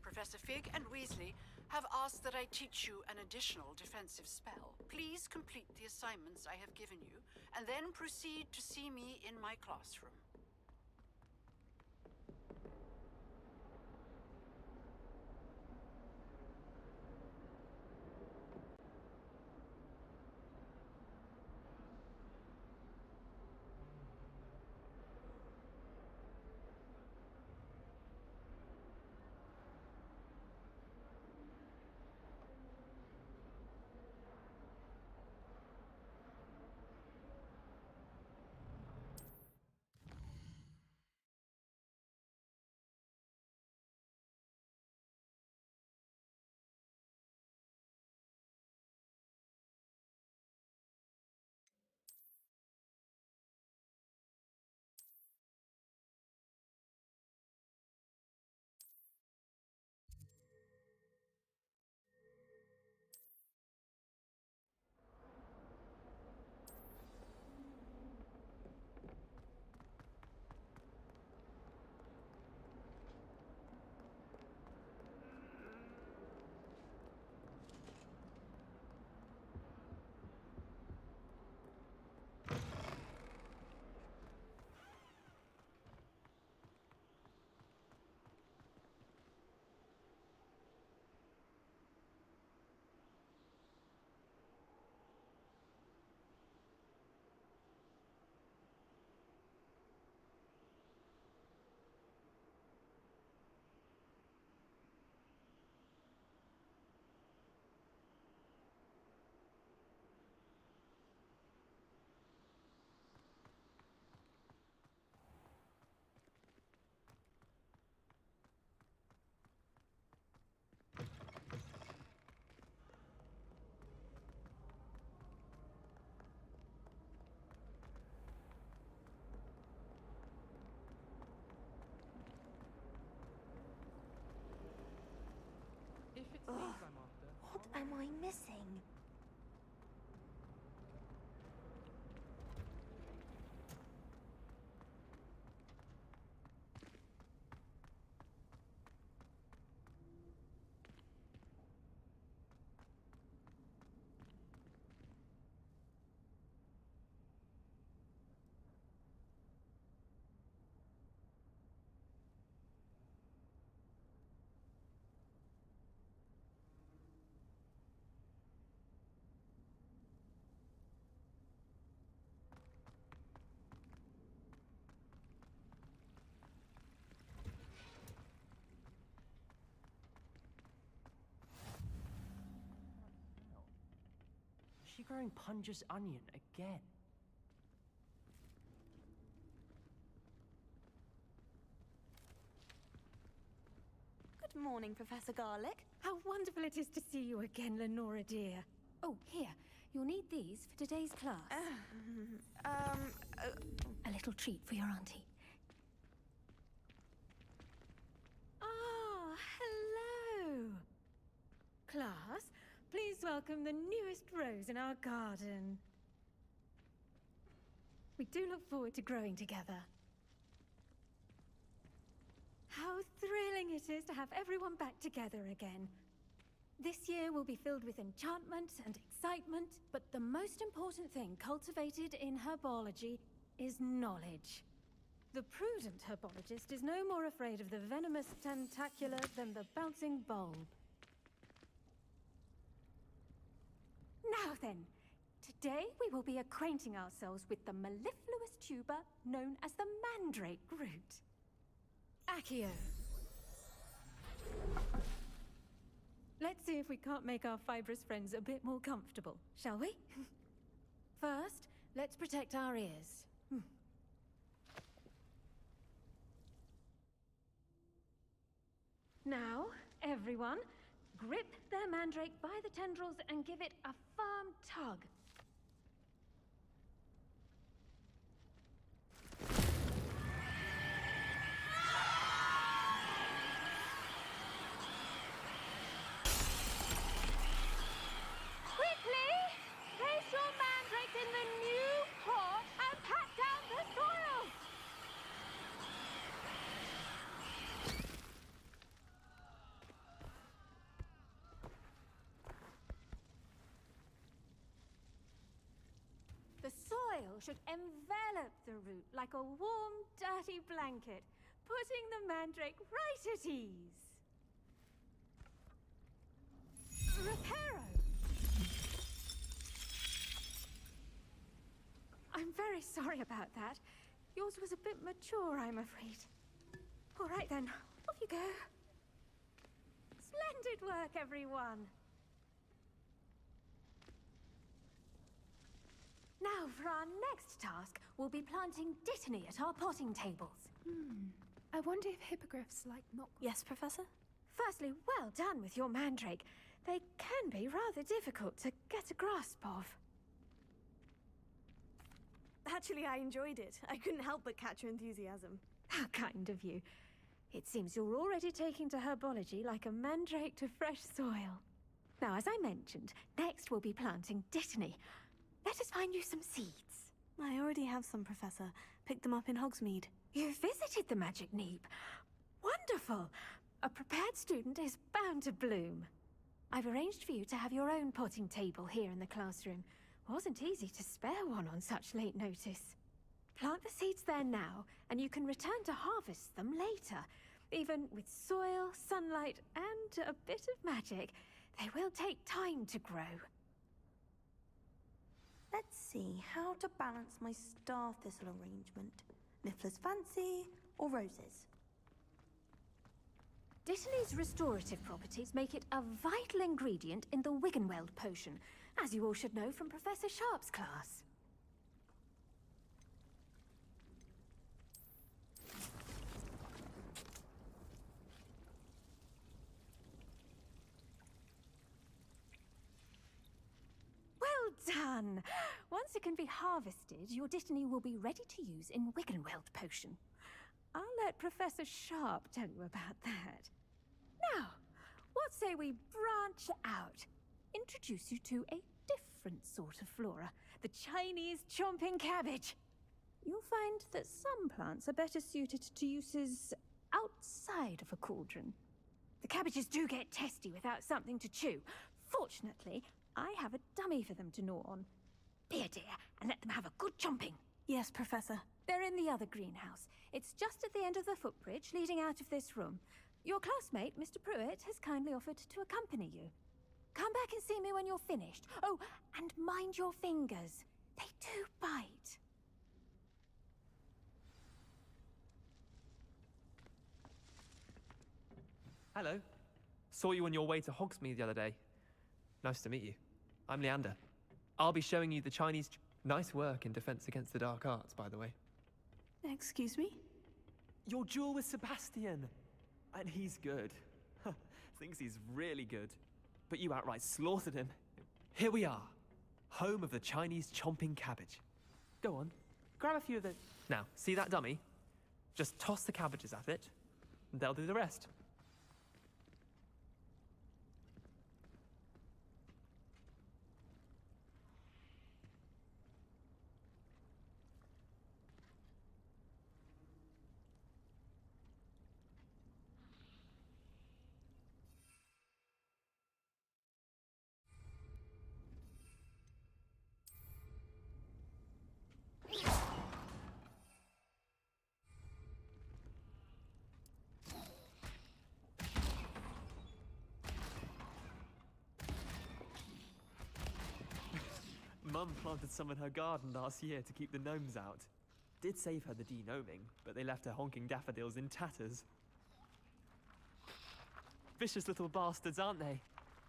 Professor Fig and Weasley have asked that I teach you an additional defensive spell. Please complete the assignments I have given you, and then proceed to see me in my classroom. If it's Ugh, these I'm after. what am I missing? she growing Punja's onion again? Good morning, Professor Garlick. How wonderful it is to see you again, Lenora dear. Oh, here. You'll need these for today's class. A little treat for your auntie. Ah, hello. Class, please welcome the newest rose in our garden. We do look forward to growing together. How thrilling it is to have everyone back together again. This year will be filled with enchantment and excitement, but the most important thing cultivated in herbology is knowledge. The prudent herbologist is no more afraid of the venomous tentacula than the bouncing bulb. Now then, today we will be acquainting ourselves with the mellifluous tuber known as the mandrake root. Accio. Let's see if we can't make our fibrous friends a bit more comfortable, shall we? First, let's protect our ears. Now, everyone, grip their mandrake by the tendrils and give it a firm tug. The soil should envelop the root like a warm, dirty blanket, putting the mandrake right at ease. Reparo! I'm very sorry about that. Yours was a bit mature, I'm afraid. All right then, off you go. Splendid work, everyone. Now, for our next task, we'll be planting Dittany at our potting tables. I wonder if hippogriffs like knock... Yes, Professor? Firstly, well done with your mandrake. They can be rather difficult to get a grasp of. Actually, I enjoyed it. I couldn't help but catch your enthusiasm. How kind of you. It seems you're already taking to herbology like a mandrake to fresh soil. Now, as I mentioned, next we'll be planting Dittany. Let us find you some seeds. I already have some, Professor. Picked them up in Hogsmeade. You visited the Magic Neep. Wonderful! A prepared student is bound to bloom. I've arranged for you to have your own potting table here in the classroom. Wasn't easy to spare one on such late notice. Plant the seeds there now, and you can return to harvest them later. Even with soil, sunlight, and a bit of magic, they will take time to grow. Let's see how to balance my star thistle arrangement. Niffler's fancy or roses? Dittany's restorative properties make it a vital ingredient in the Wiggenweld potion, as you all should know from Professor Sharp's class. Well done! Once it can be harvested, your Dittany will be ready to use in Wiggenweld potion. I'll let Professor Sharp tell you about that. Now, what say we branch out? Introduce you to a different sort of flora, the Chinese chomping cabbage. You'll find that some plants are better suited to uses outside of a cauldron. The cabbages do get testy without something to chew. Fortunately, I have a dummy for them to gnaw on. Be a dear, and let them have a good chomping. Yes, Professor. They're in the other greenhouse. It's just at the end of the footbridge leading out of this room. Your classmate, Mr. Pruitt, has kindly offered to accompany you. Come back and see me when you're finished. Oh, and mind your fingers. They do bite. I'll be showing you the Chinese... Nice work in Defense Against the Dark Arts, by the way. Excuse me? Your duel with Sebastian! And he's good. Thinks he's really good. But you outright slaughtered him. Here we are. Home of the Chinese chomping cabbage. Go on, grab a few of the... Now, see that dummy? Just toss the cabbages at it, and they'll do the rest. Mum planted some in her garden last year to keep the gnomes out. Did save her the de-gnoming, but they left her honking daffodils in tatters. Vicious little bastards, aren't they?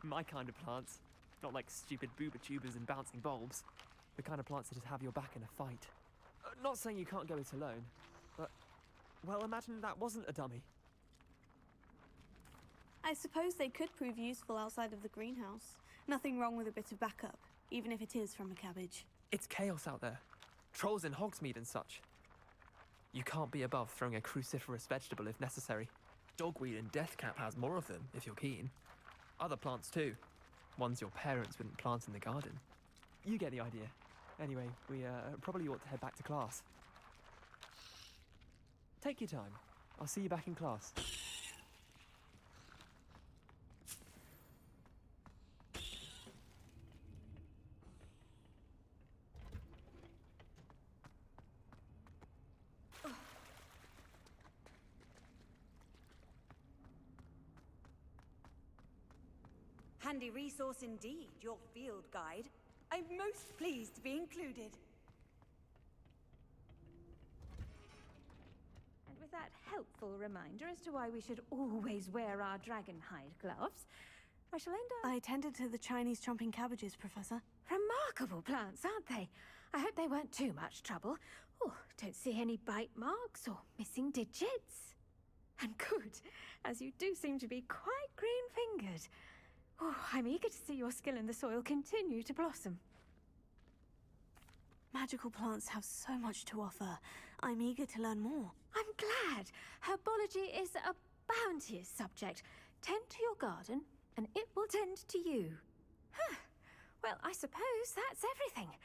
My kind of plants. Not like stupid booba tubers and bouncing bulbs. The kind of plants that just have your back in a fight. Not saying you can't go it alone, but... Well, imagine that wasn't a dummy. I suppose they could prove useful outside of the greenhouse. Nothing wrong with a bit of backup, even if it is from a cabbage. It's chaos out there. Trolls in Hogsmeade and such. You can't be above throwing a cruciferous vegetable if necessary. Dogweed and deathcap has more of them, if you're keen. Other plants too. Ones your parents wouldn't plant in the garden. You get the idea. Anyway, we probably ought to head back to class. Take your time. I'll see you back in class. Handy resource indeed, your field guide. I'm most pleased to be included. And with that helpful reminder as to why we should always wear our dragonhide gloves, I shall end up... I tended to the Chinese chomping cabbages, Professor. Remarkable plants, aren't they? I hope they weren't too much trouble. Oh, don't see any bite marks or missing digits. And good, as you do seem to be quite green-fingered. Oh, I'm eager to see your skill in the soil continue to blossom. Magical plants have so much to offer. I'm eager to learn more. I'm glad. Herbology is a bounteous subject. Tend to your garden, and it will tend to you. Huh. Well, I suppose that's everything.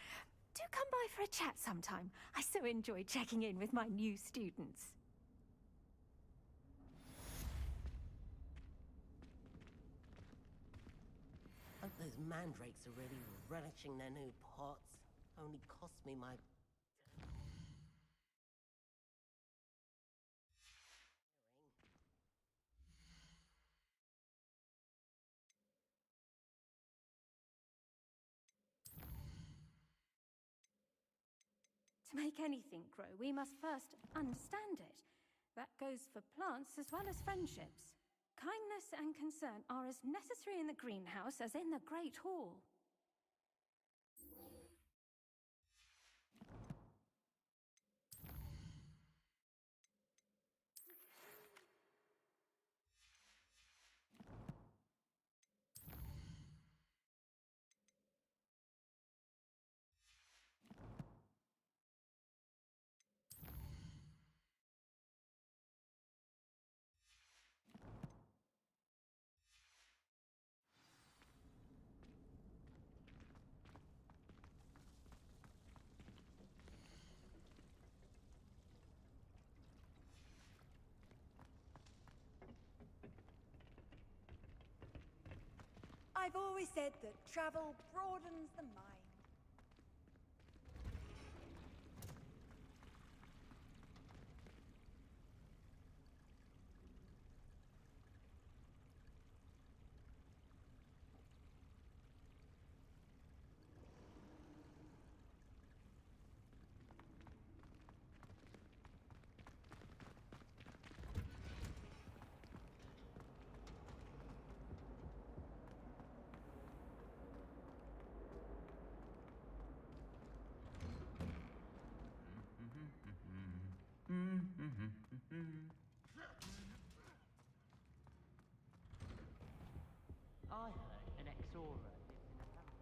Do come by for a chat sometime. I so enjoy checking in with my new students. Hope those mandrakes are really relishing their new pots. Only cost me my... To make anything grow, we must first understand it. That goes for plants as well as friendships. Kindness and concern are as necessary in the greenhouse as in the Great Hall. I've always said that travel broadens the mind. Sora lives in a house.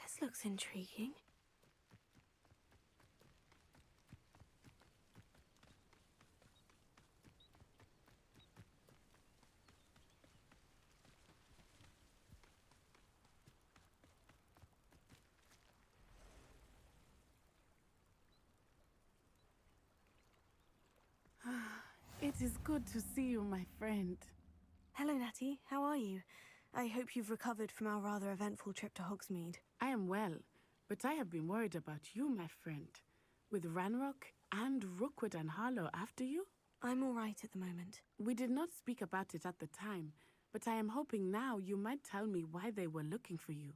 This looks intriguing. It is good to see you, my friend. Hello, Natty. How are you? I hope you've recovered from our rather eventful trip to Hogsmeade. I am well, but I have been worried about you, my friend. With Ranrock and Rookwood and Harlow after you? I'm all right at the moment. We did not speak about it at the time, but I am hoping now you might tell me why they were looking for you.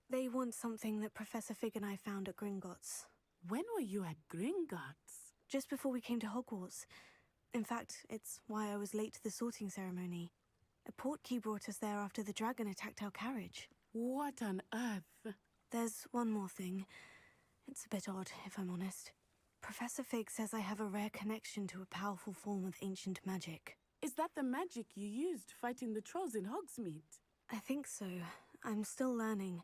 They want something that Professor Fig and I found at Gringotts. When were you at Gringotts? Just before we came to Hogwarts. In fact, it's why I was late to the sorting ceremony. A portkey brought us there after the dragon attacked our carriage. What on earth? There's one more thing. It's a bit odd, if I'm honest. Professor Fig says I have a rare connection to a powerful form of ancient magic. Is that the magic you used fighting the trolls in Hogsmeade? I think so. I'm still learning,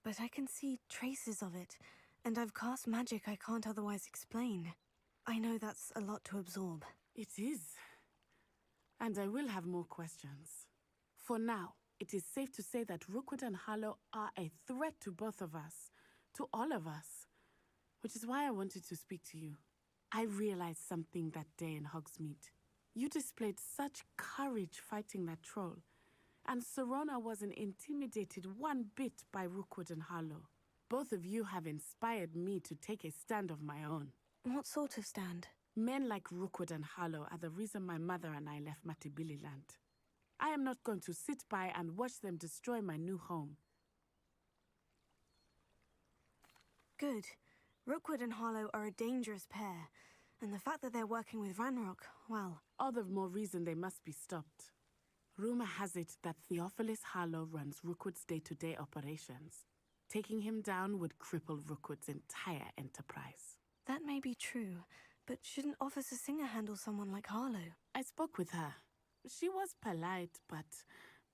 but I can see traces of it, and I've cast magic I can't otherwise explain. I know that's a lot to absorb. It is. And I will have more questions. For now, it is safe to say that Rookwood and Harlow are a threat to both of us, to all of us. Which is why I wanted to speak to you. I realized something that day in Hogsmeade. You displayed such courage fighting that troll, and Serona wasn't intimidated one bit by Rookwood and Harlow. Both of you have inspired me to take a stand of my own. What sort of stand? Men like Rookwood and Harlow are the reason my mother and I left Matabeleland. I am not going to sit by and watch them destroy my new home. Good. Rookwood and Harlow are a dangerous pair, and the fact that they're working with Ranrock, well... All the more reason they must be stopped. Rumor has it that Theophilus Harlow runs Rookwood's day-to-day operations. Taking him down would cripple Rookwood's entire enterprise. That may be true, but shouldn't Officer Singer handle someone like Harlow? I spoke with her. She was polite, but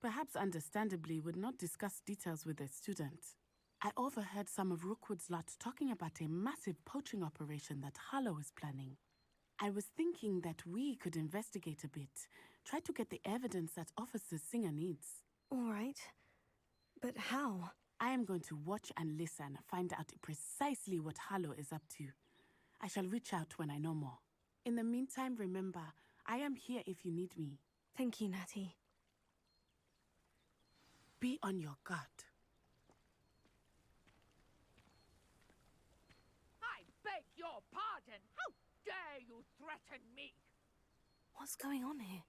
perhaps understandably would not discuss details with a student. I overheard some of Rookwood's lot talking about a massive poaching operation that Harlow is planning. I was thinking that we could investigate a bit, try to get the evidence that Officer Singer needs. All right. But how? I am going to watch and listen, find out precisely what Harlow is up to. I shall reach out when I know more. In the meantime, remember, I am here if you need me. Thank you, Natty. Be on your guard. I beg your pardon! How dare you threaten me? What's going on here?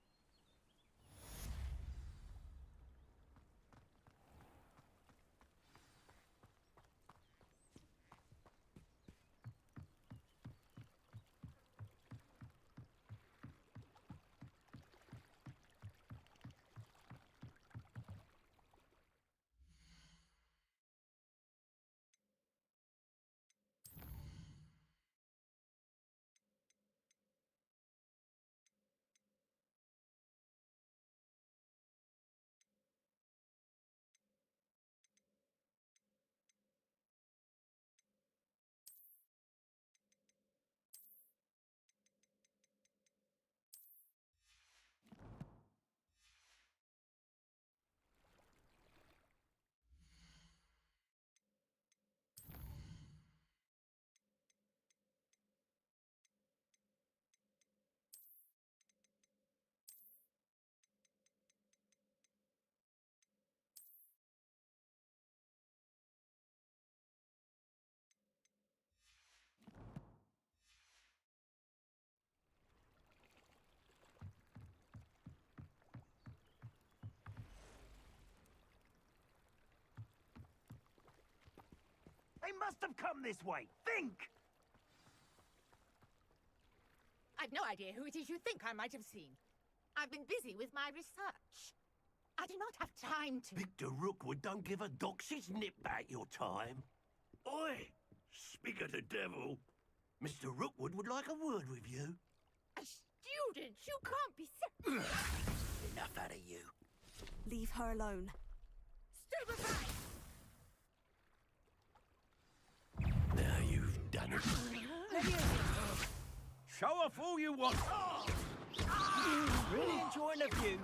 They must have come this way. Think! I've no idea who it is you think I might have seen. I've been busy with my research. I do not have time to... Victor Rookwood don't give a doxy's nip back your time. Oi! Speak of the devil. Mr. Rookwood would like a word with you. A student? You can't be... Enough out of you. Leave her alone. Stupefy! Now you've done it. Show off all you want. Really enjoying the view.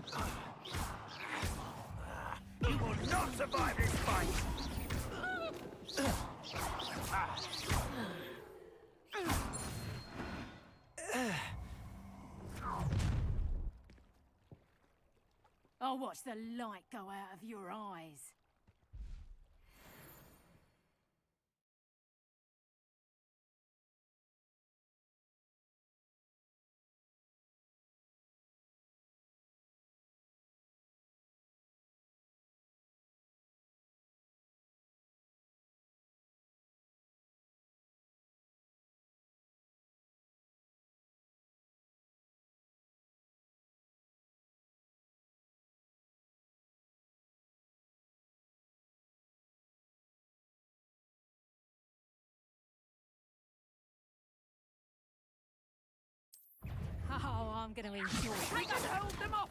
You will not survive this fight. I'll watch the light go out of your eyes. Oh, I'm going to enjoy it. Take and hold them off!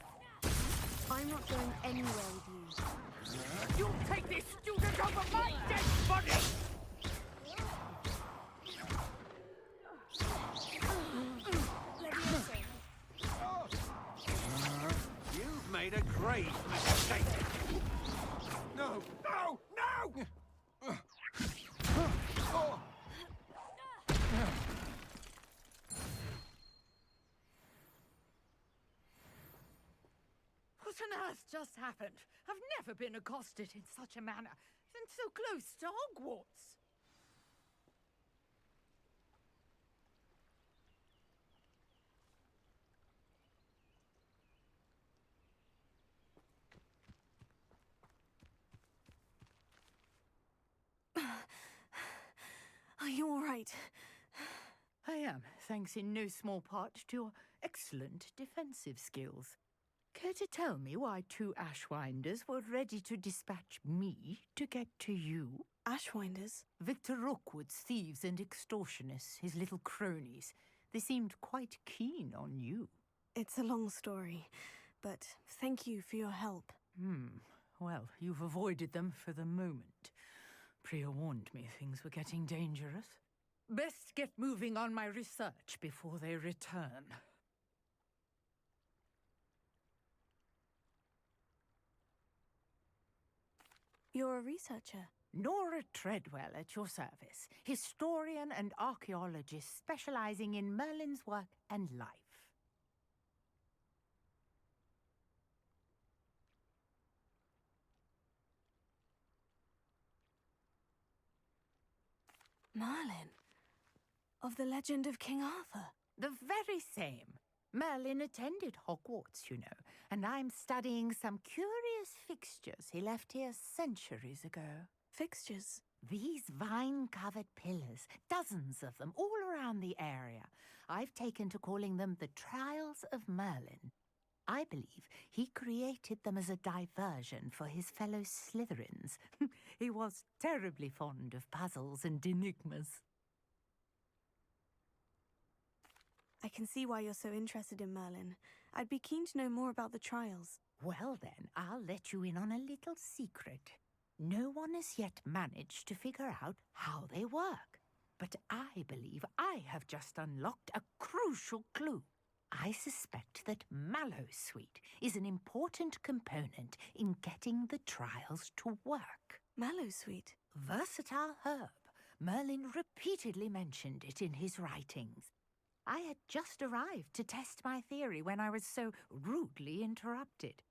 I'm not going anywhere with you. You'll take this student over my dead body! You've made a great mistake. No! No! No! What on earth just happened? I've never been accosted in such a manner, and so close to Hogwarts. Are you all right? I am, thanks in no small part to your excellent defensive skills. Care to tell me why two Ashwinders were ready to dispatch me to get to you? Ashwinders? Victor Rookwood's thieves and extortionists, his little cronies. They seemed quite keen on you. It's a long story, but thank you for your help. Well, you've avoided them for the moment. Priya warned me things were getting dangerous. Best get moving on my research before they return. You're a researcher? Nora Treadwell at your service, historian and archaeologist specializing in Merlin's work and life. Merlin? Of the legend of King Arthur? The very same. Merlin attended Hogwarts, you know, and I'm studying some curious fixtures he left here centuries ago. Fixtures? These vine-covered pillars, dozens of them, all around the area. I've taken to calling them the Trials of Merlin. I believe he created them as a diversion for his fellow Slytherins. He was terribly fond of puzzles and enigmas. I can see why you're so interested in Merlin. I'd be keen to know more about the trials. Well then, I'll let you in on a little secret. No one has yet managed to figure out how they work. But I believe I have just unlocked a crucial clue. I suspect that Mallowsweet is an important component in getting the trials to work. Mallowsweet? Versatile herb. Merlin repeatedly mentioned it in his writings. I had just arrived to test my theory when I was so rudely interrupted.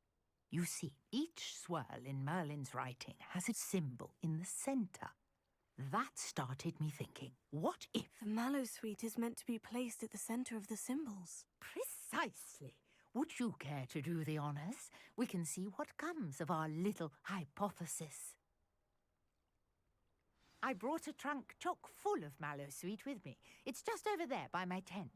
You see, each swirl in Merlin's writing has a symbol in the center. That started me thinking, what if... The Mallowsweet is meant to be placed at the center of the symbols. Precisely. Would you care to do the honors? We can see what comes of our little hypothesis. I brought a trunk chock full of Mallowsweet with me. It's just over there by my tent.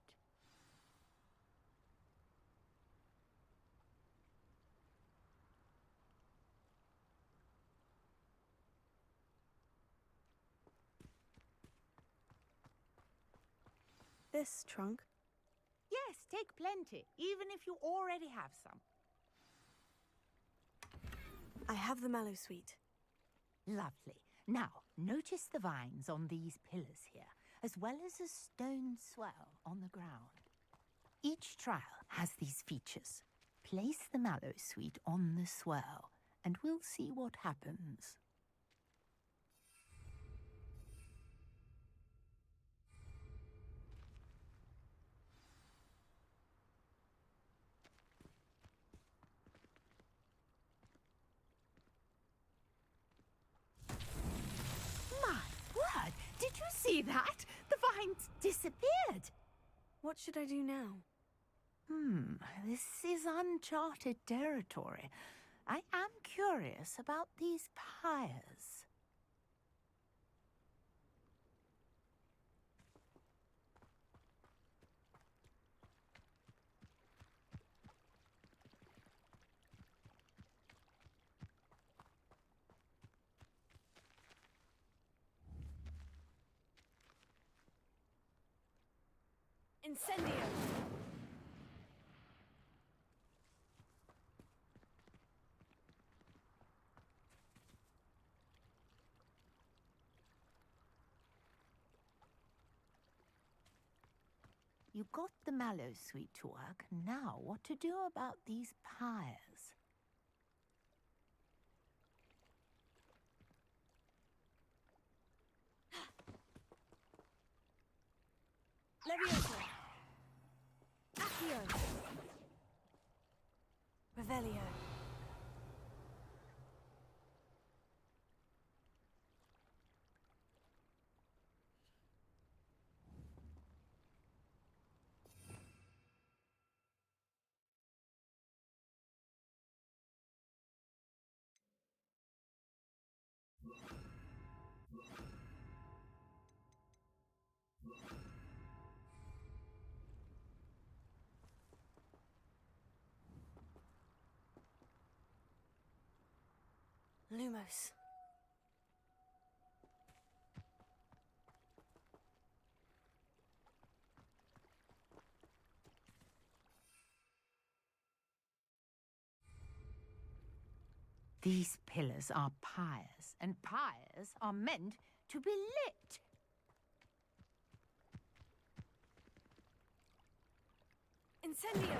This trunk? Yes, take plenty, even if you already have some. I have the Mallowsweet. Lovely. Now, notice the vines on these pillars here, as well as a stone swell on the ground. Each trial has these features. Place the Mallowsweet on the swirl, and we'll see what happens. Did you see that? The vines disappeared. What should I do now? This is uncharted territory. I am curious about these pyres. Incendio! You got the Mallowsweet to work. Now, what to do about these pyres? Leviosa! Accio! Revelio! Lumos. These pillars are pyres, and pyres are meant to be lit. Incendio!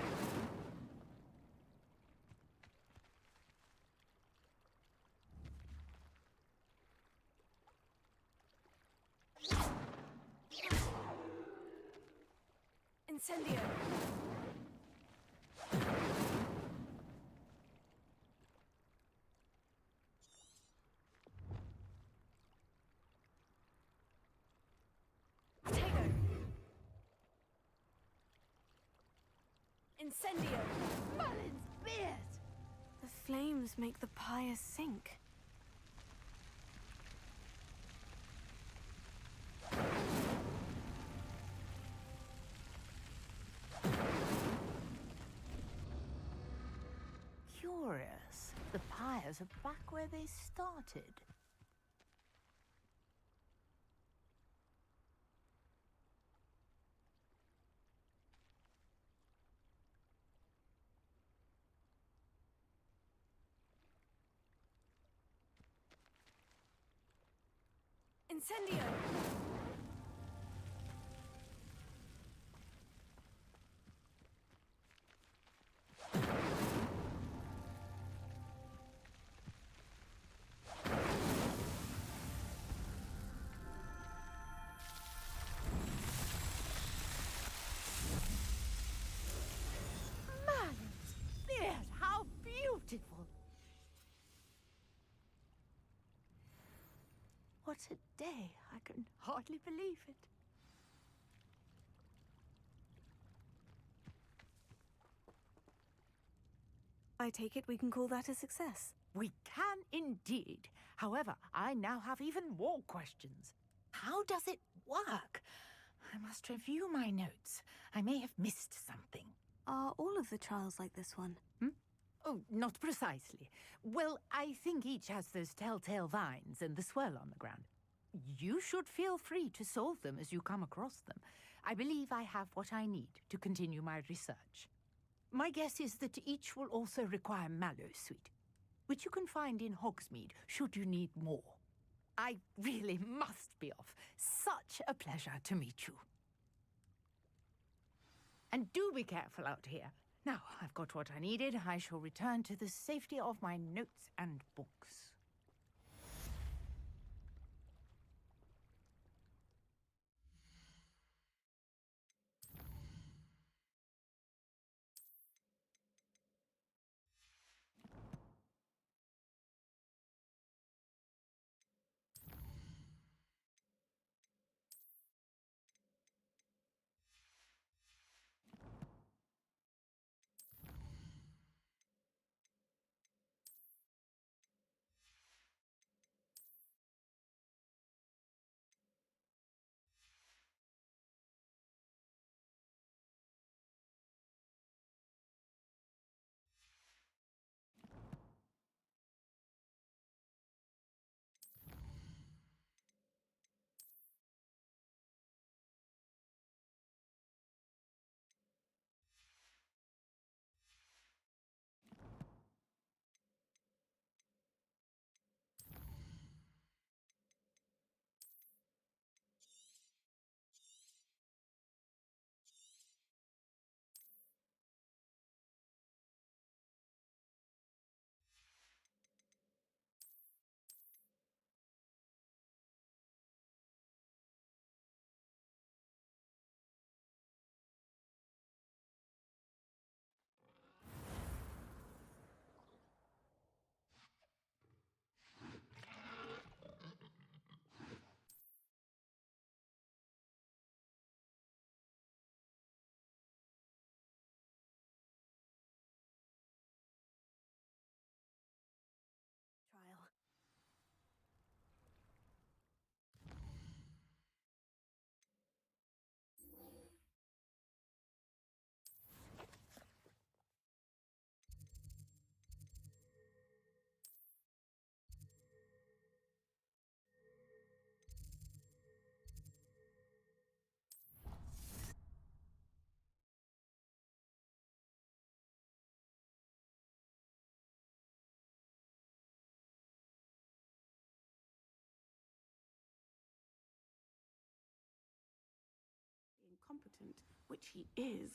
Incendio! Potato! Incendio! Merlin's beard! The flames make the pyres sink. Curious. The pyres are back where they started. Incendio! Merlin's beard! How beautiful! What a day! I can hardly believe it. I take it we can call that a success. We can indeed. However, I now have even more questions. How does it work? I must review my notes. I may have missed something. Are all of the trials like this one? Oh, not precisely. Well, I think each has those telltale vines and the swirl on the ground. You should feel free to solve them as you come across them. I believe I have what I need to continue my research. My guess is that each will also require Mallowsweet, which you can find in Hogsmeade should you need more. I really must be off. Such a pleasure to meet you. And do be careful out here. Now, I've got what I needed. I shall return to the safety of my notes and books. which he is.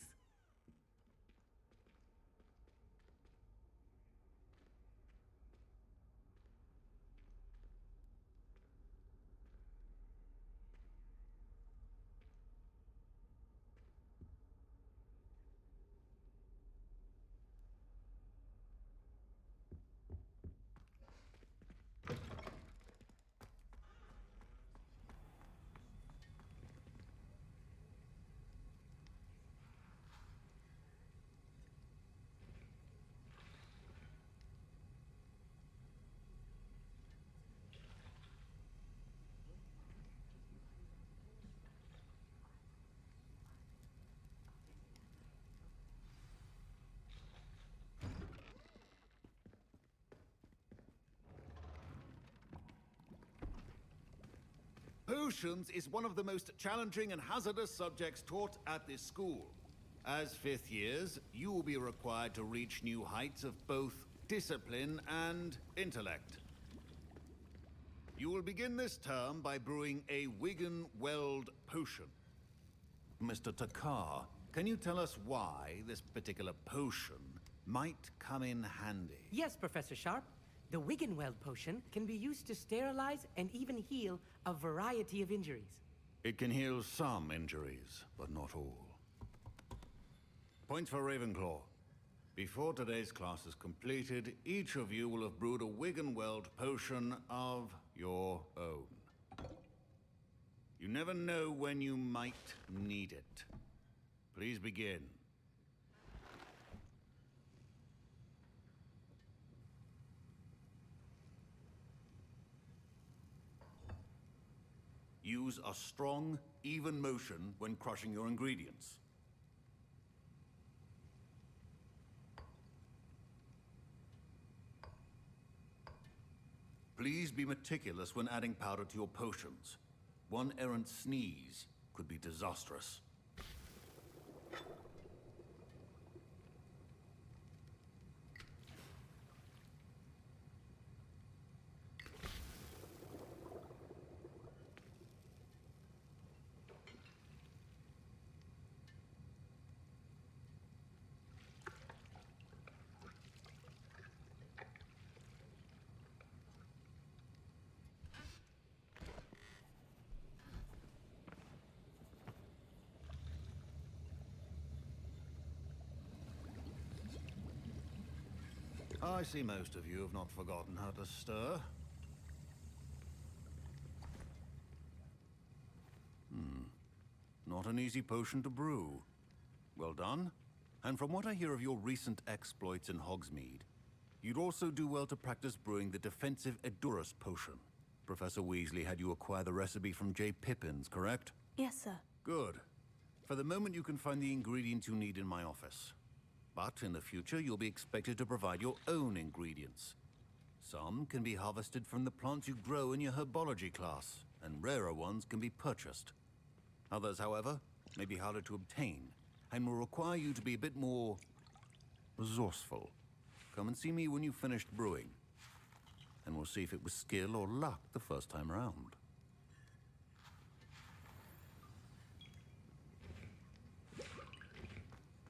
Potions is one of the most challenging and hazardous subjects taught at this school. As fifth years, you will be required to reach new heights of both discipline and intellect. You will begin this term by brewing a Wiggenweld potion. Mr. Takar, can you tell us why this particular potion might come in handy? Yes, Professor Sharp. The Wiggenweld potion can be used to sterilize and even heal a variety of injuries. It can heal some injuries, but not all. Points for Ravenclaw. Before today's class is completed, each of you will have brewed a Wiggenweld potion of your own. You never know when you might need it. Please begin. Use a strong, even motion when crushing your ingredients. Please be meticulous when adding powder to your potions. One errant sneeze could be disastrous. I see most of you have not forgotten how to stir. Not an easy potion to brew. Well done. And from what I hear of your recent exploits in Hogsmeade, you'd also do well to practice brewing the defensive Edurus potion. Professor Weasley had you acquire the recipe from J. Pippins, correct? Yes, sir. Good. For the moment, you can find the ingredients you need in my office. But in the future, you'll be expected to provide your own ingredients. Some can be harvested from the plants you grow in your herbology class, and rarer ones can be purchased. Others, however, may be harder to obtain, and will require you to be a bit more resourceful. Come and see me when you've finished brewing, and we'll see if it was skill or luck the first time around.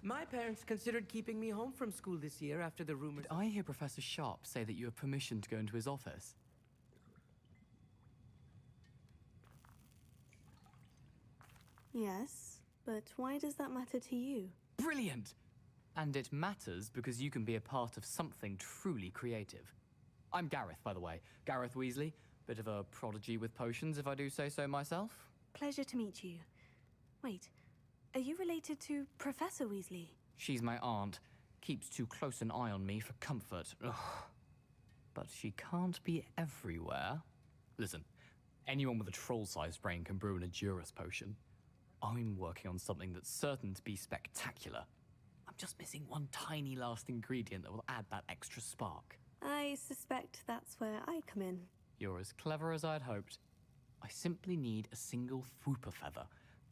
My parents considered keeping me home from school this year after the rumors. Did I hear Professor Sharp say that you have permission to go into his office? Yes, but why does that matter to you? Brilliant! And it matters because you can be a part of something truly creative. I'm Gareth, by the way. Gareth Weasley. Bit of a prodigy with potions, if I do say so myself. Pleasure to meet you. Wait, are you related to Professor Weasley? She's my aunt. Keeps too close an eye on me for comfort. Ugh. But she can't be everywhere. Listen, anyone with a troll-sized brain can brew an Edurus potion. I'm working on something that's certain to be spectacular. I'm just missing one tiny last ingredient that will add that extra spark. I suspect that's where I come in. You're as clever as I'd hoped. I simply need a single Fwooper feather.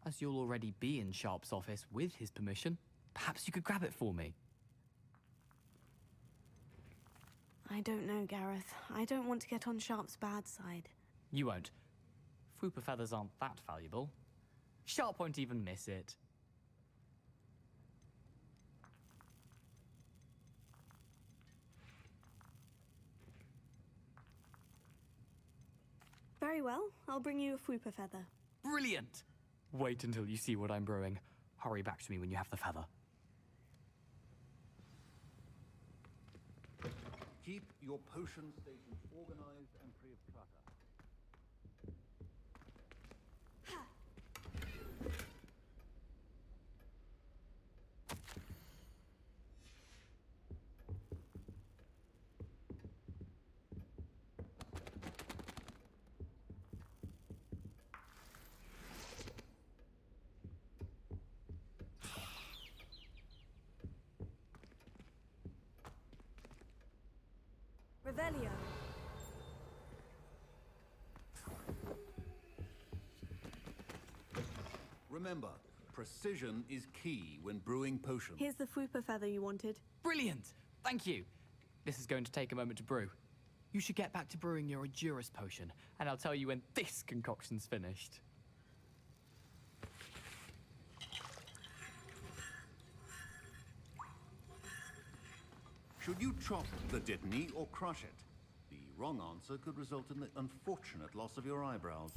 As you'll already be in Sharp's office with his permission, perhaps you could grab it for me. I don't know, Gareth. I don't want to get on Sharp's bad side. You won't. Fwooper feathers aren't that valuable. Sharp won't even miss it. Very well. I'll bring you a Fupa feather. Brilliant! Wait until you see what I'm brewing. Hurry back to me when you have the feather. Keep your potion stations organized and free of clutter. Revelio. Remember, precision is key when brewing potions. Here's the Fupa feather you wanted. Brilliant! Thank you. This is going to take a moment to brew. You should get back to brewing your Edurus potion, and I'll tell you when this concoction's finished. Should you chop the Dittany or crush it? The wrong answer could result in the unfortunate loss of your eyebrows.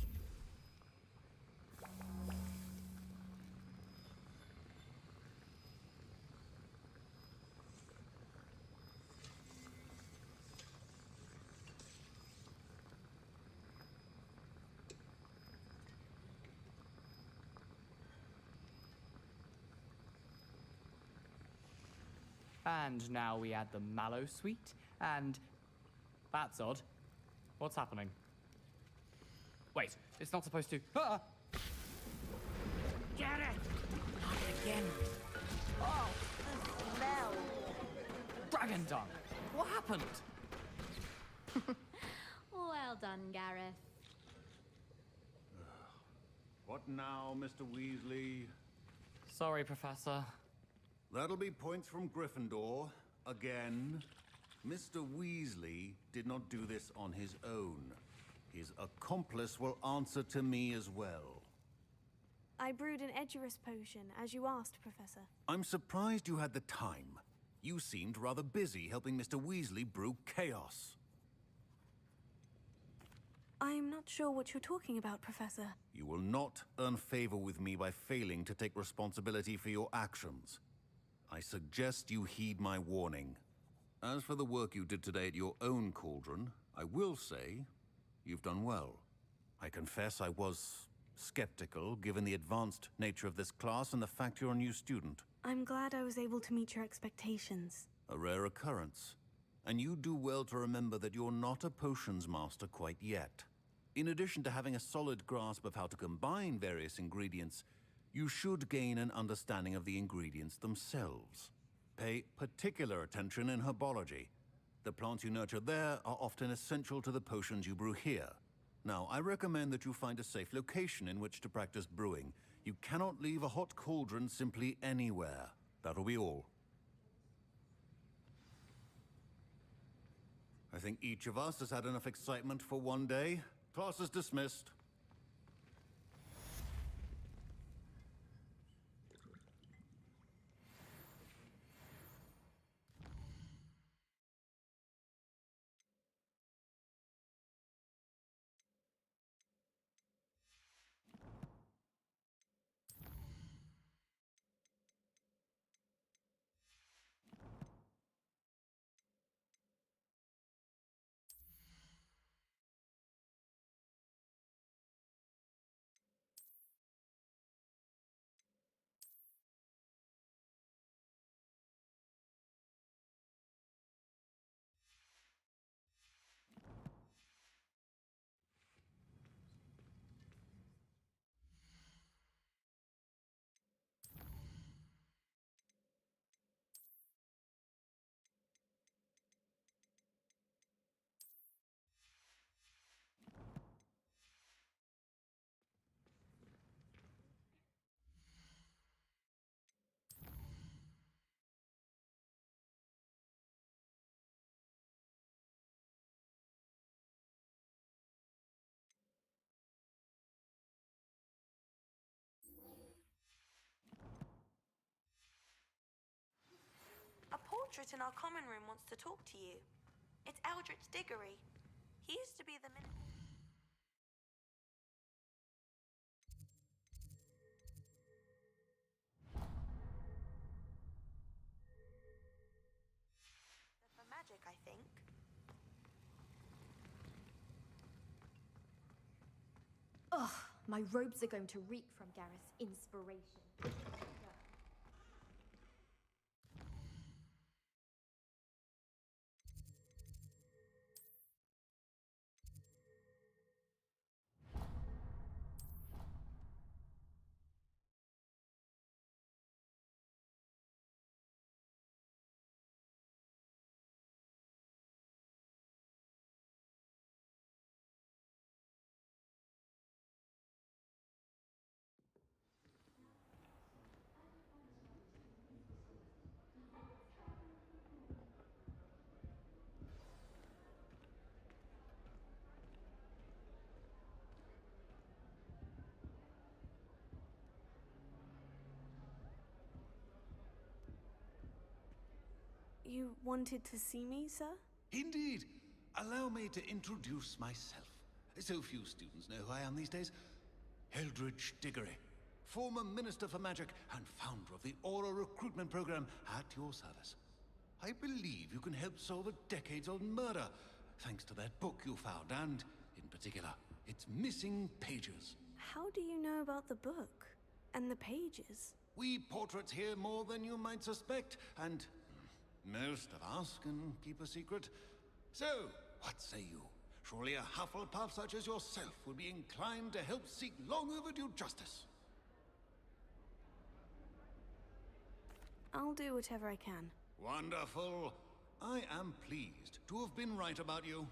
And now we add the mallow sweet, and... That's odd. What's happening? Wait, it's not supposed to... Ah! Get it! Not again. Oh, the smell. Dragon dung! What happened? Well done, Gareth. What now, Mr. Weasley? Sorry, Professor. That'll be points from Gryffindor. Again. Mr. Weasley did not do this on his own. His accomplice will answer to me as well. I brewed an Edurus potion, as you asked, Professor. I'm surprised you had the time. You seemed rather busy helping Mr. Weasley brew chaos. I'm not sure what you're talking about, Professor. You will not earn favor with me by failing to take responsibility for your actions. I suggest you heed my warning. As for the work you did today at your own cauldron, I will say you've done well. I confess I was skeptical, given the advanced nature of this class and the fact you're a new student. I'm glad I was able to meet your expectations. A rare occurrence. And you do well to remember that you're not a potions master quite yet. In addition to having a solid grasp of how to combine various ingredients, you should gain an understanding of the ingredients themselves. Pay particular attention in herbology. The plants you nurture there are often essential to the potions you brew here. Now, I recommend that you find a safe location in which to practice brewing. You cannot leave a hot cauldron simply anywhere. That'll be all. I think each of us has had enough excitement for one day. Class is dismissed. A portrait in our common room wants to talk to you. It's Eldritch Diggory. He used to be the minister. Ugh, my robes are going to reek from Gareth's inspiration. You wanted to see me, sir? Indeed. Allow me to introduce myself. So few students know who I am these days. Eldridge Diggory, former Minister for Magic and founder of the Aura recruitment program at your service. I believe you can help solve a decades-old murder, thanks to that book you found, and, in particular, its missing pages. How do you know about the book? And the pages? We portraits hear more than you might suspect, and most of us can keep a secret. So, what say you? Surely a Hufflepuff such as yourself would be inclined to help seek long overdue justice. I'll do whatever I can. Wonderful. I am pleased to have been right about you.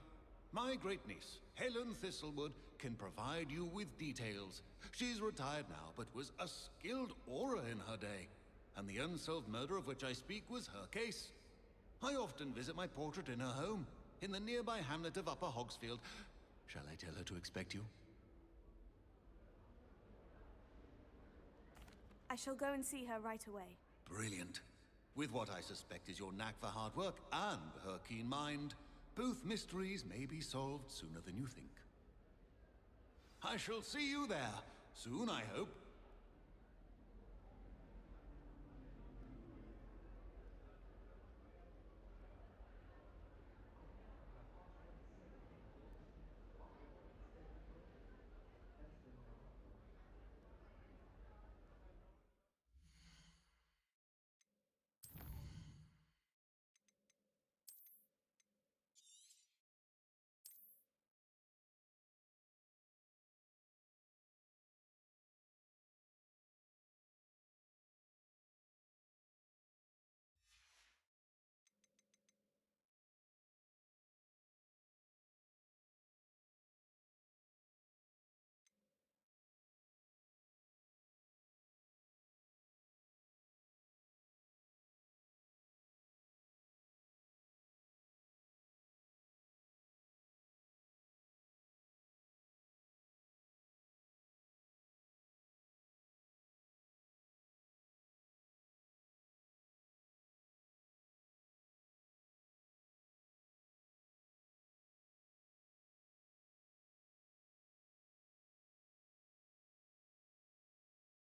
My great niece, Helen Thistlewood, can provide you with details. She's retired now, but was a skilled aura in her day. And the unsolved murder of which I speak was her case. I often visit my portrait in her home, in the nearby hamlet of Upper Hogsfield. Shall I tell her to expect you? I shall go and see her right away. Brilliant. With what I suspect is your knack for hard work and her keen mind, both mysteries may be solved sooner than you think. I shall see you there, soon I hope.